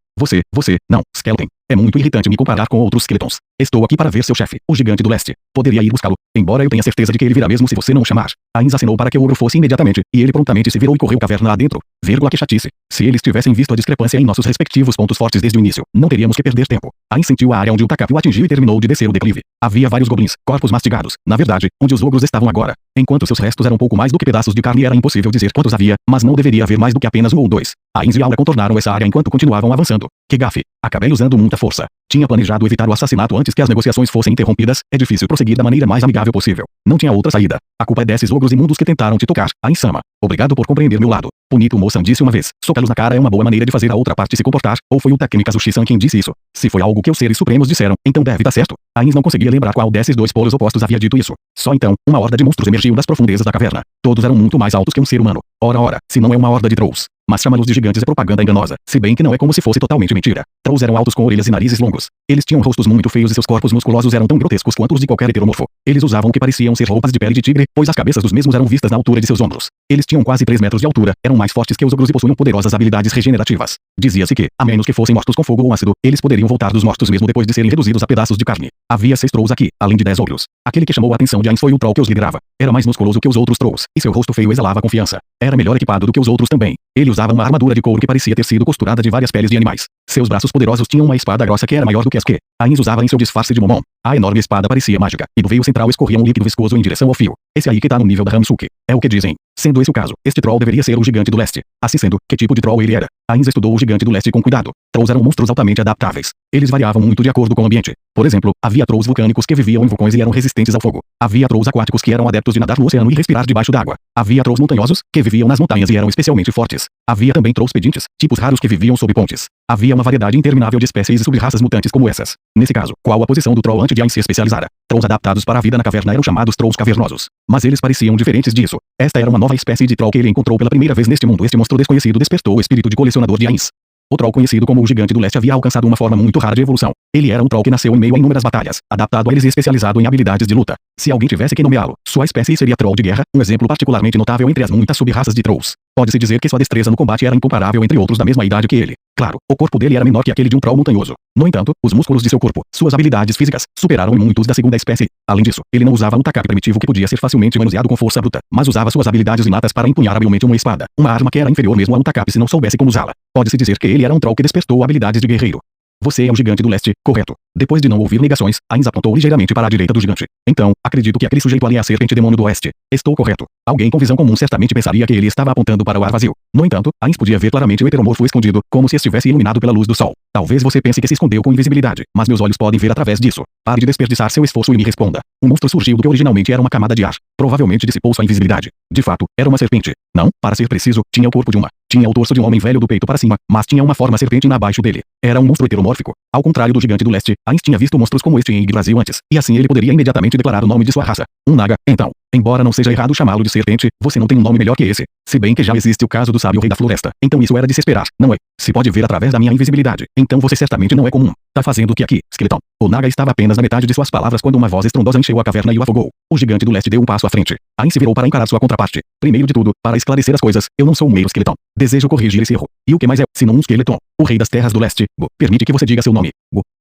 Não, Skeleton. É muito irritante me comparar com outros Skeletons. Estou aqui para ver seu chefe, o gigante do leste. Poderia ir buscá-lo, embora eu tenha certeza de que ele virá mesmo se você não o chamar. Ainz acenou para que o ogro fosse imediatamente, e ele prontamente se virou e correu caverna adentro. Que chatice. Se eles tivessem visto a discrepância em nossos respectivos pontos fortes desde o início, não teríamos que perder tempo. Ain sentiu a área onde o Takapi o atingiu e terminou de descer o declive. Havia vários goblins, corpos mastigados, na verdade, onde os ogros estavam agora. Enquanto seus restos eram pouco mais do que pedaços de carne, era impossível dizer quantos havia, mas não deveria haver mais do que apenas um ou dois. Ain e Aura contornaram essa área enquanto continuavam avançando. Que gafe. Acabei usando muita força. Tinha planejado evitar o assassinato antes que as negociações fossem interrompidas. É difícil prosseguir da maneira mais amigável possível. Não tinha outra saída. A culpa é desses ogros imundos que tentaram te tocar. Ain sama. Obrigado por compreender meu lado. Bonito Mo-san disse uma vez. Socá-los na cara é uma boa maneira de fazer a outra parte se comportar. Ou foi o Takemi Kazushi-san quem disse isso? Se foi algo que os seres supremos disseram, então deve dar certo. Ain não conseguia lembrar qual desses dois polos opostos havia dito isso. Só então, uma horda de monstros emergiu das profundezas da caverna. Todos eram muito mais altos que um ser humano. Ora, se não é uma horda de trolls. Mas chamá-los de gigantes é propaganda enganosa, se bem que não é como se fosse totalmente mentira. Trolls eram altos com orelhas e narizes longos. Eles tinham rostos muito feios e seus corpos musculosos eram tão grotescos quanto os de qualquer heteromorfo. Eles usavam o que pareciam ser roupas de pele de tigre, pois as cabeças dos mesmos eram vistas na altura de seus ombros. Eles tinham quase 3 metros de altura, eram mais fortes que os ogros e possuíam poderosas habilidades regenerativas. Dizia-se que, a menos que fossem mortos com fogo ou ácido, eles poderiam voltar dos mortos mesmo depois de serem reduzidos a pedaços de carne. Havia 6 trolls aqui, além de 10 ogros. Aquele que chamou a atenção de Ain foi o troll que os liderava. Era mais musculoso que os outros trolls, e seu rosto feio exalava confiança. Era melhor equipado do que os outros também. Ele usava uma armadura de couro que parecia ter sido costurada de várias peles de animais. Seus braços poderosos tinham uma espada grossa que era maior do que as que Ain usava em seu disfarce de Momon. A enorme espada parecia mágica, e do veio central escorria um líquido viscoso em direção ao fio. Esse aí que tá no nível da Hamsuke. É o que dizem. Sendo esse o caso, este troll deveria ser o gigante do leste. Assim sendo, que tipo de troll ele era? Ain estudou o gigante do leste com cuidado. Trolls eram monstros altamente adaptáveis. Eles variavam muito de acordo com o ambiente. Por exemplo, havia trolls vulcânicos que viviam em vulcões e eram resistentes ao fogo. Havia trolls aquáticos que eram adeptos de nadar no oceano e respirar debaixo d'água. Havia trolls montanhosos, que viviam nas montanhas e eram especialmente fortes. Havia também trolls pedintes, tipos raros que viviam sob pontes. Havia uma variedade interminável de espécies e sub-raças mutantes como essas. Nesse caso, qual a posição do troll antes de Ain se especializara? Trolls adaptados para a vida na caverna eram chamados trolls cavernosos. Mas eles pareciam diferentes disso. Esta era uma nova espécie de troll que ele encontrou pela primeira vez neste mundo. Este monstro desconhecido despertou o espírito de colecionador de Ains. O troll conhecido como o Gigante do Leste havia alcançado uma forma muito rara de evolução. Ele era um troll que nasceu em meio a inúmeras batalhas, adaptado a eles e especializado em habilidades de luta. Se alguém tivesse que nomeá-lo, sua espécie seria troll de guerra, um exemplo particularmente notável entre as muitas sub-raças de trolls. Pode-se dizer que sua destreza no combate era incomparável entre outros da mesma idade que ele. Claro, o corpo dele era menor que aquele de um troll montanhoso. No entanto, os músculos de seu corpo, suas habilidades físicas, superaram em muitos da segunda espécie. Além disso, ele não usava um Takapi primitivo que podia ser facilmente manuseado com força bruta, mas usava suas habilidades inatas para empunhar habilmente uma espada, uma arma que era inferior mesmo a um Takapi se não soubesse como usá-la. Pode-se dizer que ele era um troll que despertou habilidades de guerreiro. Você é o Gigante do Leste, correto? Depois de não ouvir negações, Ain apontou ligeiramente para a direita do gigante. Então, acredito que aquele sujeito ali é a serpente demônio do oeste. Estou correto. Alguém com visão comum certamente pensaria que ele estava apontando para o ar vazio. No entanto, Ain podia ver claramente o heteromorfo escondido, como se estivesse iluminado pela luz do sol. Talvez você pense que se escondeu com invisibilidade, mas meus olhos podem ver através disso. Pare de desperdiçar seu esforço e me responda. Um monstro surgiu do que originalmente era uma camada de ar. Provavelmente dissipou sua invisibilidade. De fato, era uma serpente. Não, para ser preciso, tinha o corpo de uma. Tinha o torso de um homem velho do peito para cima, mas tinha uma forma serpentina abaixo dele. Era um monstro heteromórfico. Ao contrário do Gigante do Leste, Ain tinha visto monstros como este em Yggdrasil antes, e assim ele poderia imediatamente declarar o nome de sua raça. Um Naga, então. Embora não seja errado chamá-lo de serpente, você não tem um nome melhor que esse. Se bem que já existe o caso do sábio rei da floresta, então isso era de se esperar, não é? Se pode ver através da minha invisibilidade, então você certamente não é comum. Tá fazendo o que aqui, esqueletão? O Naga estava apenas na metade de suas palavras quando uma voz estrondosa encheu a caverna e o afogou. O Gigante do Leste deu um passo à frente. Ain se virou para encarar sua contraparte. Primeiro de tudo, para esclarecer as coisas, eu não sou um mero esqueletão. Desejo corrigir esse erro. E o que mais é, se não um esqueleton? O rei das terras do leste, permite que você diga seu nome.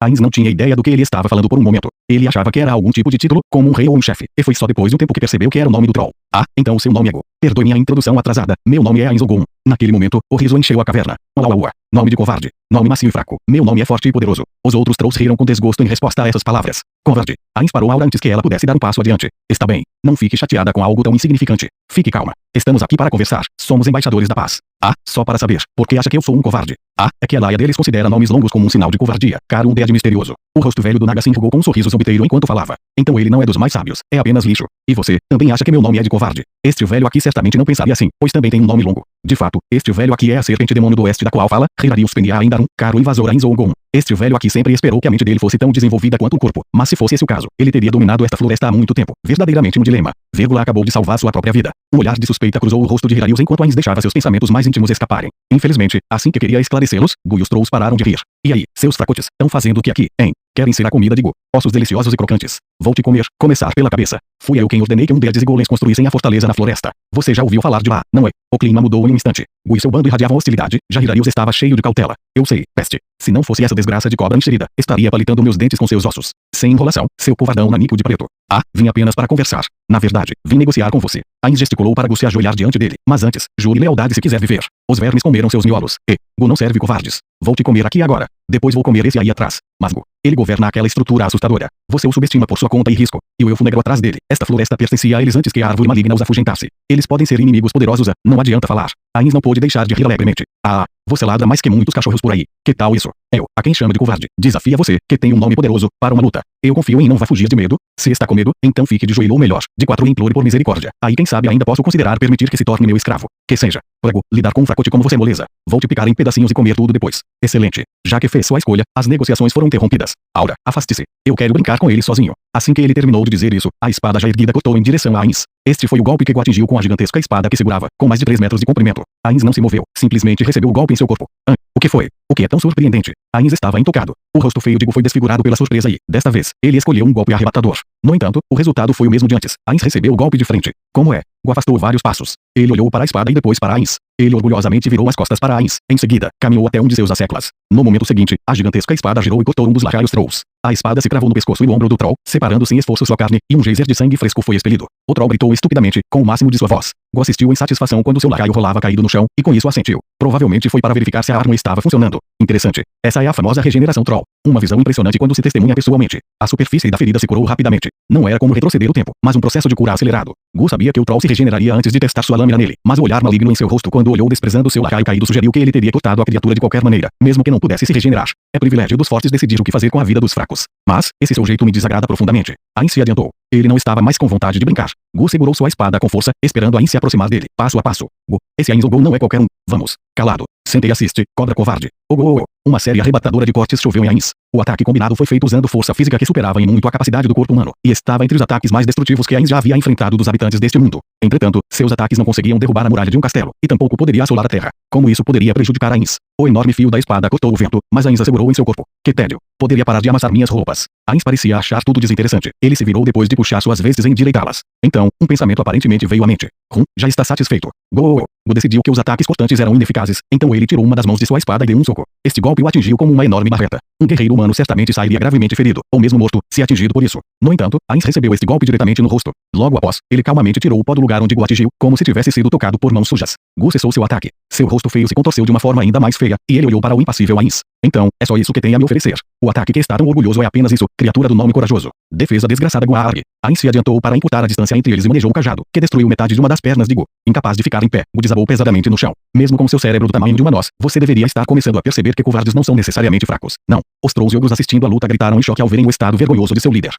Ain não tinha ideia do que ele estava falando por um momento. Ele achava que era algum tipo de título, como um rei ou um chefe, e foi só depois de um tempo que percebeu que era o nome do troll. Ah, então o seu nome é Perdoe minha introdução atrasada. Meu nome é Ain Zogun. Naquele momento, o riso encheu a caverna. Uau. Nome de covarde. Nome macio e fraco. Meu nome é forte e poderoso. Os outros trolls riram com desgosto em resposta a essas palavras. Covarde. Ain parou Aura antes que ela pudesse dar um passo adiante. Está bem. Não fique chateada com algo tão insignificante. Fique calma. Estamos aqui para conversar. Somos embaixadores da paz. Ah, só para saber. Por que acha que eu sou um covarde? Ah, é que a laia deles considera nomes longos como um sinal de covardia. Caro um dead misterioso. O rosto velho do Naga se enrugou com um sorriso zombeteiro enquanto falava. Então ele não é dos mais sábios. É apenas lixo. E você, também acha que meu nome é de covarde? Este velho aqui certamente não pensaria assim, pois também tem um nome longo. De fato, este velho aqui é a serpente demônio do oeste da qual fala Hirarius Penia Aindarum, caro invasor Ain Zogun. Este velho aqui sempre esperou que a mente dele fosse tão desenvolvida quanto o corpo, mas se fosse esse o caso, ele teria dominado esta floresta há muito tempo. Verdadeiramente um dilema. Acabou de salvar sua própria vida. Um olhar de suspeita cruzou o rosto de Hirarius enquanto Ain deixava seus pensamentos mais íntimos escaparem. Infelizmente, assim que queria esclarecê-los, os trolls pararam de rir. E aí, seus fracotes, estão fazendo o que aqui, hein? Querem ser a comida de Gu. Ossos deliciosos e crocantes. Vou te comer. Começar pela cabeça. Fui eu quem ordenei que Undeads e golems construíssem a fortaleza na floresta. Você já ouviu falar de lá, não é? O clima mudou em um instante. Gu e seu bando irradiavam hostilidade. Jair estava cheio de cautela. Eu sei, peste. Se não fosse essa desgraça de cobra enxerida, estaria palitando meus dentes com seus ossos. Sem enrolação, seu covardão nanico de preto. Ah, vim apenas para conversar. Na verdade, vim negociar com você. Ainz gesticulou para Gu se ajoelhar diante dele. Mas antes, jure lealdade se quiser viver. Os vermes comeram seus miolos. E, Gu não serve covardes. Vou te comer aqui agora. Depois vou comer esse aí atrás. Mas Gu, ele governa aquela estrutura assustadora. Você o subestima por sua conta e risco. E o elfo negro atrás dele. Esta floresta pertencia a eles antes que a árvore maligna os afugentasse. Eles podem ser inimigos poderosos. Não adianta falar. Ainz não pôde deixar de rir alegremente. Ah, você ladra mais que muitos cachorros por aí. Que tal isso? Eu, a quem chama de covarde, desafia você, que tem um nome poderoso, para uma luta. Eu confio em não vai fugir de medo. Se está com medo, então fique de joelho ou melhor, de quatro e implore por misericórdia. Aí quem sabe ainda posso considerar permitir que se torne meu escravo. Que seja. Prego, lidar com um fracote como você moleza. Vou te picar em pedacinhos e comer tudo depois. Excelente. Já que fez sua escolha, as negociações foram interrompidas. Aura, afaste-se. Eu quero brincar com ele sozinho. Assim que ele terminou de dizer isso, a espada já erguida cortou em direção a Ainz. Este foi o golpe que Gu atingiu com a gigantesca espada que segurava, com mais de 3 metros de comprimento. Ainz não se moveu, simplesmente recebeu o golpe em seu corpo. O que foi? O que é tão surpreendente? Ainz estava intocado. O rosto feio de Gu foi desfigurado pela surpresa e, desta vez, ele escolheu um golpe arrebatador. No entanto, o resultado foi o mesmo de antes. Ainz recebeu o golpe de frente. Como é? Gu afastou vários passos. Ele olhou para a espada e depois para Ainz. Ele orgulhosamente virou as costas para Ainz. Em seguida, caminhou até um de seus asseclas. No momento seguinte, a gigantesca espada girou e cortou um dos lacaios trolls. A espada se cravou no pescoço e no ombro do troll, separando sem esforço sua carne, e um geyser de sangue fresco foi expelido. O troll gritou estupidamente, com o máximo de sua voz. Gu assistiu em satisfação quando seu lacaio rolava caído no chão, e com isso assentiu. Provavelmente foi para verificar se a arma estava funcionando. Interessante. Essa é a famosa regeneração troll. Uma visão impressionante quando se testemunha pessoalmente. A superfície da ferida se curou rapidamente. Não era como retroceder o tempo, mas um processo de cura acelerado. Gu sabia que o troll se regeneraria antes de testar sua lâmina nele, mas o olhar maligno em seu rosto quando olhou desprezando seu lacaio caído sugeriu que ele teria cortado a criatura de qualquer maneira, mesmo que não pudesse se regenerar. É privilégio dos fortes decidir o que fazer com a vida dos fracos. Mas, esse seu jeito me desagrada profundamente. Ainz se adiantou. Ele não estava mais com vontade de brincar. Gu segurou sua espada com força, esperando Ainz se aproximar dele, passo a passo. Gu, esse Ainz ou Gu não é qualquer um. Vamos. Calado. Sente e assiste, cobra covarde. Uma série arrebatadora de cortes choveu em Ainz. O ataque combinado foi feito usando força física que superava em muito a capacidade do corpo humano, e estava entre os ataques mais destrutivos que Ainz já havia enfrentado dos habitantes deste mundo. Entretanto, seus ataques não conseguiam derrubar a muralha de um castelo, e tampouco poderia assolar a terra. Como isso poderia prejudicar Ainz? O enorme fio da espada cortou o vento, mas Ainz assegurou em seu corpo. Que tédio. Poderia parar de amassar minhas roupas. Ainz parecia achar tudo desinteressante. Ele se virou depois de puxar suas vestes e endireitá-las. Então, um pensamento aparentemente veio à mente. Já está satisfeito. Gu decidiu que os ataques cortantes eram ineficazes, então ele tirou uma das mãos de sua espada e deu um soco. Este golpe o atingiu como uma enorme marreta. Um guerreiro humano certamente sairia gravemente ferido, ou mesmo morto, se atingido por isso. No entanto, Ainz recebeu este golpe diretamente no rosto. Logo após, ele calmamente tirou o pó do lugar onde Gu atingiu, como se tivesse sido tocado por mãos sujas. Gu cessou seu ataque. Seu rosto feio se contorceu de uma forma ainda mais feia, e ele olhou para o impassível Ainz. Então, é só isso que tem a me oferecer. O ataque que está tão orgulhoso é apenas isso, criatura do nome corajoso. Defesa desgraçada Guaari. Ainz se adiantou para encurtar a distância entre eles e manejou o cajado, que destruiu metade de uma das pernas de Gu. Incapaz de ficar em pé, Gu desabou pesadamente no chão. Mesmo com seu cérebro do tamanho de uma noz, você deveria estar começando a perceber que covardes não são necessariamente fracos. Não. Os trolls e ogros assistindo a luta gritaram em choque ao verem o estado vergonhoso de seu líder.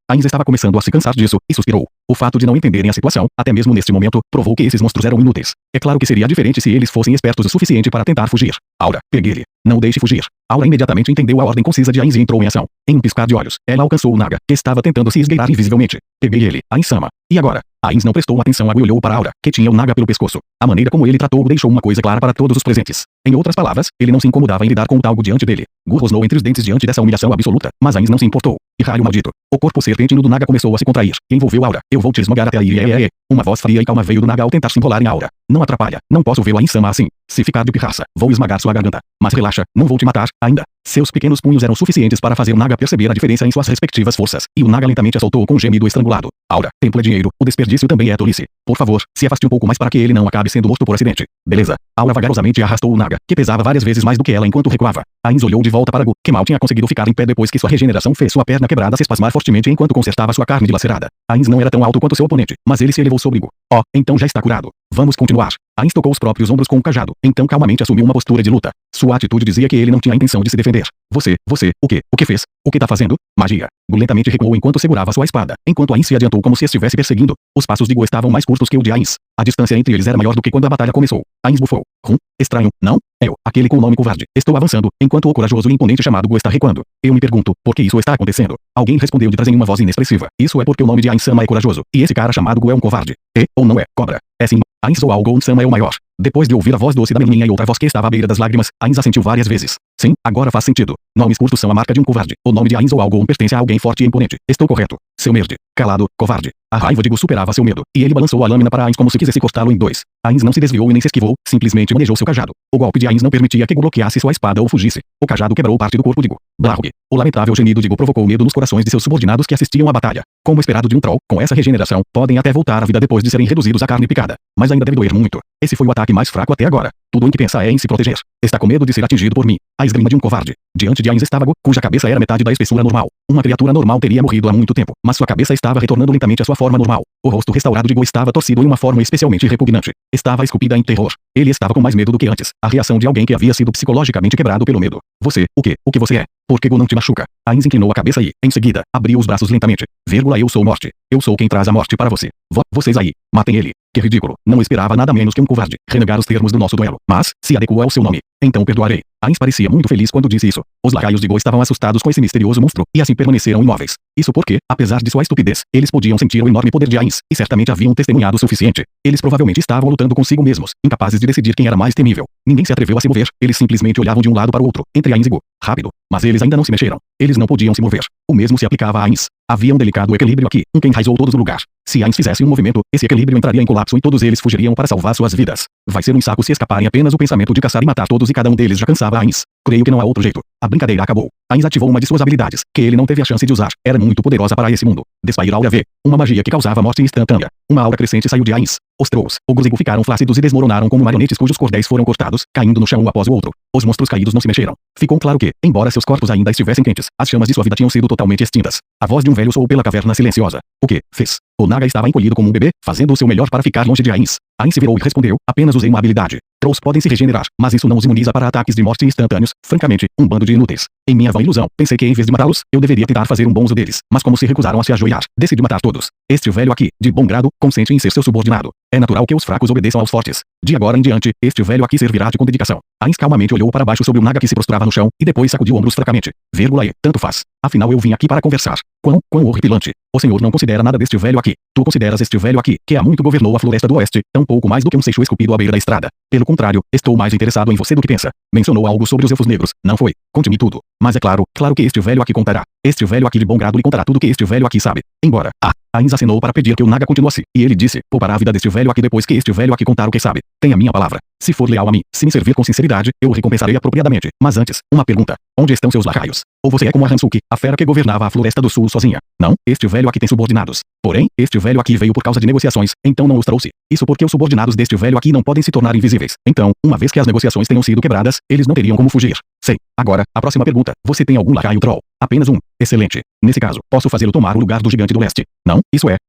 Ainz estava começando a se cansar disso, e suspirou. O fato de não entenderem a situação, até mesmo neste momento, provou que esses monstros eram inúteis. É claro que seria diferente se eles fossem espertos o suficiente para tentar fugir. Aura, pegue ele. Não o deixe fugir. Aura imediatamente entendeu a ordem concisa de Ainz e entrou em ação. Em um piscar de olhos, ela alcançou o Naga, que estava tentando se esgueirar invisivelmente. Peguei ele, Ainz-sama. E agora? Ainz não prestou atenção e olhou para Aura, que tinha o Naga pelo pescoço. A maneira como ele tratou-o deixou uma coisa clara para todos os presentes. Em outras palavras, ele não se incomodava em lidar com o talgo diante dele. Gu rosnou entre os dentes diante dessa humilhação absoluta, mas Ainz não se importou. E raio maldito. O corpo serpentino do Naga começou a se contrair, e envolveu Aura. Eu vou te esmagar até aí. Uma voz fria e calma veio do Naga ao tentar se enrolar em Aura. Não atrapalha, não posso vê-lo Ainz-sama assim. Se ficar de pirraça, vou esmagar sua garganta. Mas relaxa, não vou te matar, ainda. Seus pequenos punhos eram suficientes para fazer o Naga perceber a diferença em suas respectivas forças, e o Naga lentamente a soltou com um gemido estrangulado. Aura, tempo é dinheiro, o desperdício também é tolice. Por favor, se afaste um pouco mais para que ele não acabe sendo morto por acidente. Beleza. Aura vagarosamente arrastou o Naga, que pesava várias vezes mais do que ela enquanto recuava. Ainz olhou de volta para Gu, que mal tinha conseguido ficar em pé depois que sua regeneração fez sua perna quebrada se espasmar fortemente enquanto consertava sua carne dilacerada. Ainz não era tão alto quanto seu oponente, mas ele se elevou sobre Gu. Então já está curado. Vamos continuar. Ainz tocou os próprios ombros com o cajado, então calmamente assumiu uma postura de luta. Sua atitude dizia que ele não tinha a intenção de se defender. Você, o quê? O que fez? O que tá fazendo? Magia. Gu lentamente recuou enquanto segurava sua espada, enquanto Ainz se adiantou como se estivesse perseguindo. Os passos de Gu estavam mais curtos que o de Ainz. A distância entre eles era maior do que quando a batalha começou. Ainz bufou. Estranho, não? Eu, aquele com o nome covarde. Estou avançando, enquanto o corajoso e imponente chamado Gu está recuando. Eu me pergunto, por que isso está acontecendo? Alguém respondeu de trás em uma voz inexpressiva. Isso é porque o nome de Ainz-sama é corajoso, e esse cara chamado Gu é um covarde. Ou não é, cobra. É sim. Ainz ou algo Sama é o maior. Depois de ouvir a voz doce da menininha e outra voz que estava à beira das lágrimas, Ainz assentiu várias vezes. Sim, agora faz sentido. Nomes curtos são a marca de um covarde. O nome de Ainz ou algo pertence a alguém forte e imponente. Estou correto. Seu merde. Calado, covarde. A raiva de Gu superava seu medo, e ele balançou a lâmina para Ainz como se quisesse cortá-lo em dois. Ainz não se desviou e nem se esquivou, simplesmente manejou seu cajado. O golpe de Ainz não permitia que Gu bloqueasse sua espada ou fugisse. O cajado quebrou parte do corpo de Gu. Blarg. O lamentável gemido de Gu provocou medo nos corações de seus subordinados que assistiam à batalha. Como esperado de um troll, com essa regeneração, podem até voltar à vida depois de serem reduzidos à carne picada. Mas ainda deve doer muito. Esse foi o ataque mais fraco até agora. Tudo em que pensa é em se proteger. Está com medo de ser atingido por mim. A esgrima de um covarde. Diante de Ainz estava Gu, cuja cabeça era metade da espessura normal. Uma criatura normal teria morrido há muito tempo, mas sua cabeça estava retornando lentamente à sua forma normal. O rosto restaurado de Gu estava torcido em uma forma especialmente repugnante. Estava esculpida em terror. Ele estava com mais medo do que antes. A reação de alguém que havia sido psicologicamente quebrado pelo medo. Você, o quê? O que você é? Por que Gu não te machuca? Ainz inclinou a cabeça e, em seguida, abriu os braços lentamente. Eu sou morte. Eu sou quem traz a morte para você. Vocês aí, matem ele. Que ridículo. Não esperava nada menos que um covarde renegar os termos do nosso duelo. Mas, se adequa ao seu nome, então perdoarei. Ainz parecia muito feliz quando disse isso. Os lacaios de Gu estavam assustados com esse misterioso monstro, e assim permaneceram imóveis. Isso porque, apesar de sua estupidez, eles podiam sentir o enorme poder de Ainz, e certamente haviam testemunhado o suficiente. Eles provavelmente estavam lutando consigo mesmos, incapazes de decidir quem era mais temível. Ninguém se atreveu a se mover, eles simplesmente olhavam de um lado para o outro, entre Ainz e Gu. Rápido. Mas eles ainda não se mexeram. Eles não podiam se mover. O mesmo se aplicava a Ainz. Havia um delicado equilíbrio aqui, que enraizou todos no lugar. Se Ainz fizesse um movimento, esse equilíbrio entraria em colapso e todos eles fugiriam para salvar suas vidas. Vai ser um saco se escaparem. Apenas o pensamento de caçar e matar todos e cada um deles já cansava Ainz. Creio que não há outro jeito. A brincadeira acabou. Ainz ativou uma de suas habilidades, que ele não teve a chance de usar. Era muito poderosa para esse mundo. Despair Aura V. Uma magia que causava morte instantânea. Uma aura crescente saiu de Ainz. Os trolls, ogros e Gu ficaram flácidos e desmoronaram como marionetes cujos cordéis foram cortados, caindo no chão um após o outro. Os monstros caídos não se mexeram. Ficou claro que, embora seus corpos ainda estivessem quentes, as chamas de sua vida tinham sido totalmente extintas. A voz de um velho soou pela caverna silenciosa. O que fez? O Naga estava encolhido como um bebê, fazendo o seu melhor para ficar longe de Ainz. Ainz se virou e respondeu, apenas usei uma habilidade. Trolls podem se regenerar, mas isso não os imuniza para ataques de morte instantâneos. Francamente, um bando de inúteis. Em minha vã ilusão, pensei que em vez de matá-los, eu deveria tentar fazer um bom uso deles. Mas como se recusaram a se ajoelhar, decidi matar todos. Este velho aqui, de bom grado, consente em ser seu subordinado. É natural que os fracos obedeçam aos fortes. De agora em diante, este velho aqui servirá-te com dedicação. Ainz calmamente olhou para baixo sobre o Naga que se prostrava no chão, e depois sacudiu ombros fracamente. E, tanto faz. Afinal eu vim aqui para conversar. Quão horripilante. O senhor não considera nada deste velho aqui. Tu consideras este velho aqui, que há muito governou a floresta do oeste, tão pouco mais do que um seixo esculpido à beira da estrada. Pelo contrário, estou mais interessado em você do que pensa. Mencionou algo sobre os elfos negros, não foi? Conte-me tudo. Mas é claro que este velho aqui contará. Este velho aqui de bom grado lhe contará tudo que este velho aqui sabe. Embora. Ainz acenou para pedir que o Naga continuasse, e ele disse, poupará a vida deste velho aqui depois que este velho aqui contar o que sabe. Tenha minha palavra. Se for leal a mim, se me servir com sinceridade, eu o recompensarei apropriadamente. Mas antes, uma pergunta. Onde estão seus lacaios? Ou você é como a Hansuki, a fera que governava a floresta do sul sozinha? Não, este velho aqui tem subordinados. Porém, este velho aqui veio por causa de negociações, então não os trouxe. Isso porque os subordinados deste velho aqui não podem se tornar invisíveis. Então, uma vez que as negociações tenham sido quebradas, eles não teriam como fugir. Sei. Agora, a próxima pergunta. Você tem algum lacaio troll? Apenas um. Excelente. Nesse caso, posso fazê-lo tomar o lugar do gigante do leste. Não?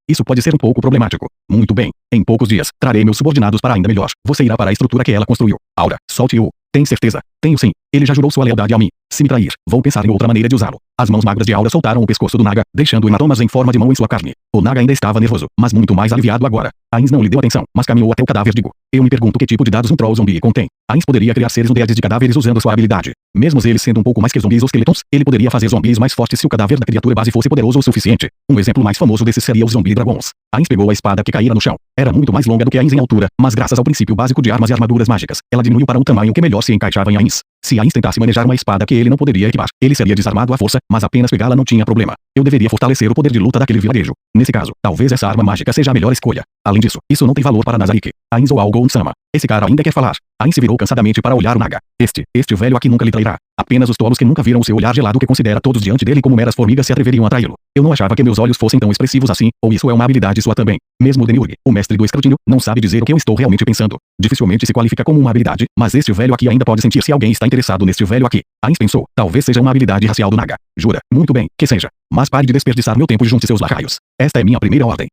Isso pode ser um pouco problemático. Muito bem. Em poucos dias, trarei meus subordinados para ainda melhor. Você irá para a estrutura que ela construiu. Aura, solte-o. Tem certeza? Tenho sim. Ele já jurou sua lealdade a mim. Se me trair, vou pensar em outra maneira de usá-lo. As mãos magras de Aura soltaram o pescoço do Naga, deixando hematomas em forma de mão em sua carne. O Naga ainda estava nervoso, mas muito mais aliviado agora. Ainz não lhe deu atenção, mas caminhou até o cadáver de Gu. Eu me pergunto que tipo de dados um troll zumbi contém. Ainz poderia criar seres undeads de cadáveres usando sua habilidade. Mesmo eles sendo um pouco mais que zumbis ou esqueletons, ele poderia fazer zumbis mais fortes se o cadáver da criatura base fosse poderoso o suficiente. Um exemplo mais famoso desses seria os zumbi dragons. Ainz pegou a espada que caíra no chão. Era muito mais longa do que Ainz em altura, mas graças ao princípio básico de armas e armaduras mágicas, ela diminuiu para um tamanho que melhor se encaixava em Ainz. Se Ainz tentasse manejar uma espada que ele não poderia equipar, ele seria desarmado à força, mas apenas pegá-la não tinha problema. Eu deveria fortalecer o poder de luta daquele vilarejo. Nesse caso, talvez essa arma mágica seja a melhor escolha. Além disso, isso não tem valor para Nazarick, Ainz ou Algon-sama. Esse cara ainda quer falar. Ainz se virou cansadamente para olhar o Naga. Este velho aqui nunca lhe trairá. Apenas os tolos que nunca viram o seu olhar gelado que considera todos diante dele como meras formigas se atreveriam a traí-lo. Eu não achava que meus olhos fossem tão expressivos assim, ou isso é uma habilidade sua também. Mesmo Demiurge, o mestre do escrutínio, não sabe dizer o que eu estou realmente pensando. Dificilmente se qualifica como uma habilidade, mas este velho aqui ainda pode sentir se alguém está interessado neste velho aqui. Ainz pensou, talvez seja uma habilidade racial do Naga. Jura, muito bem, que seja. Mas pare de desperdiçar meu tempo e junte seus lacaios. Esta é minha primeira ordem.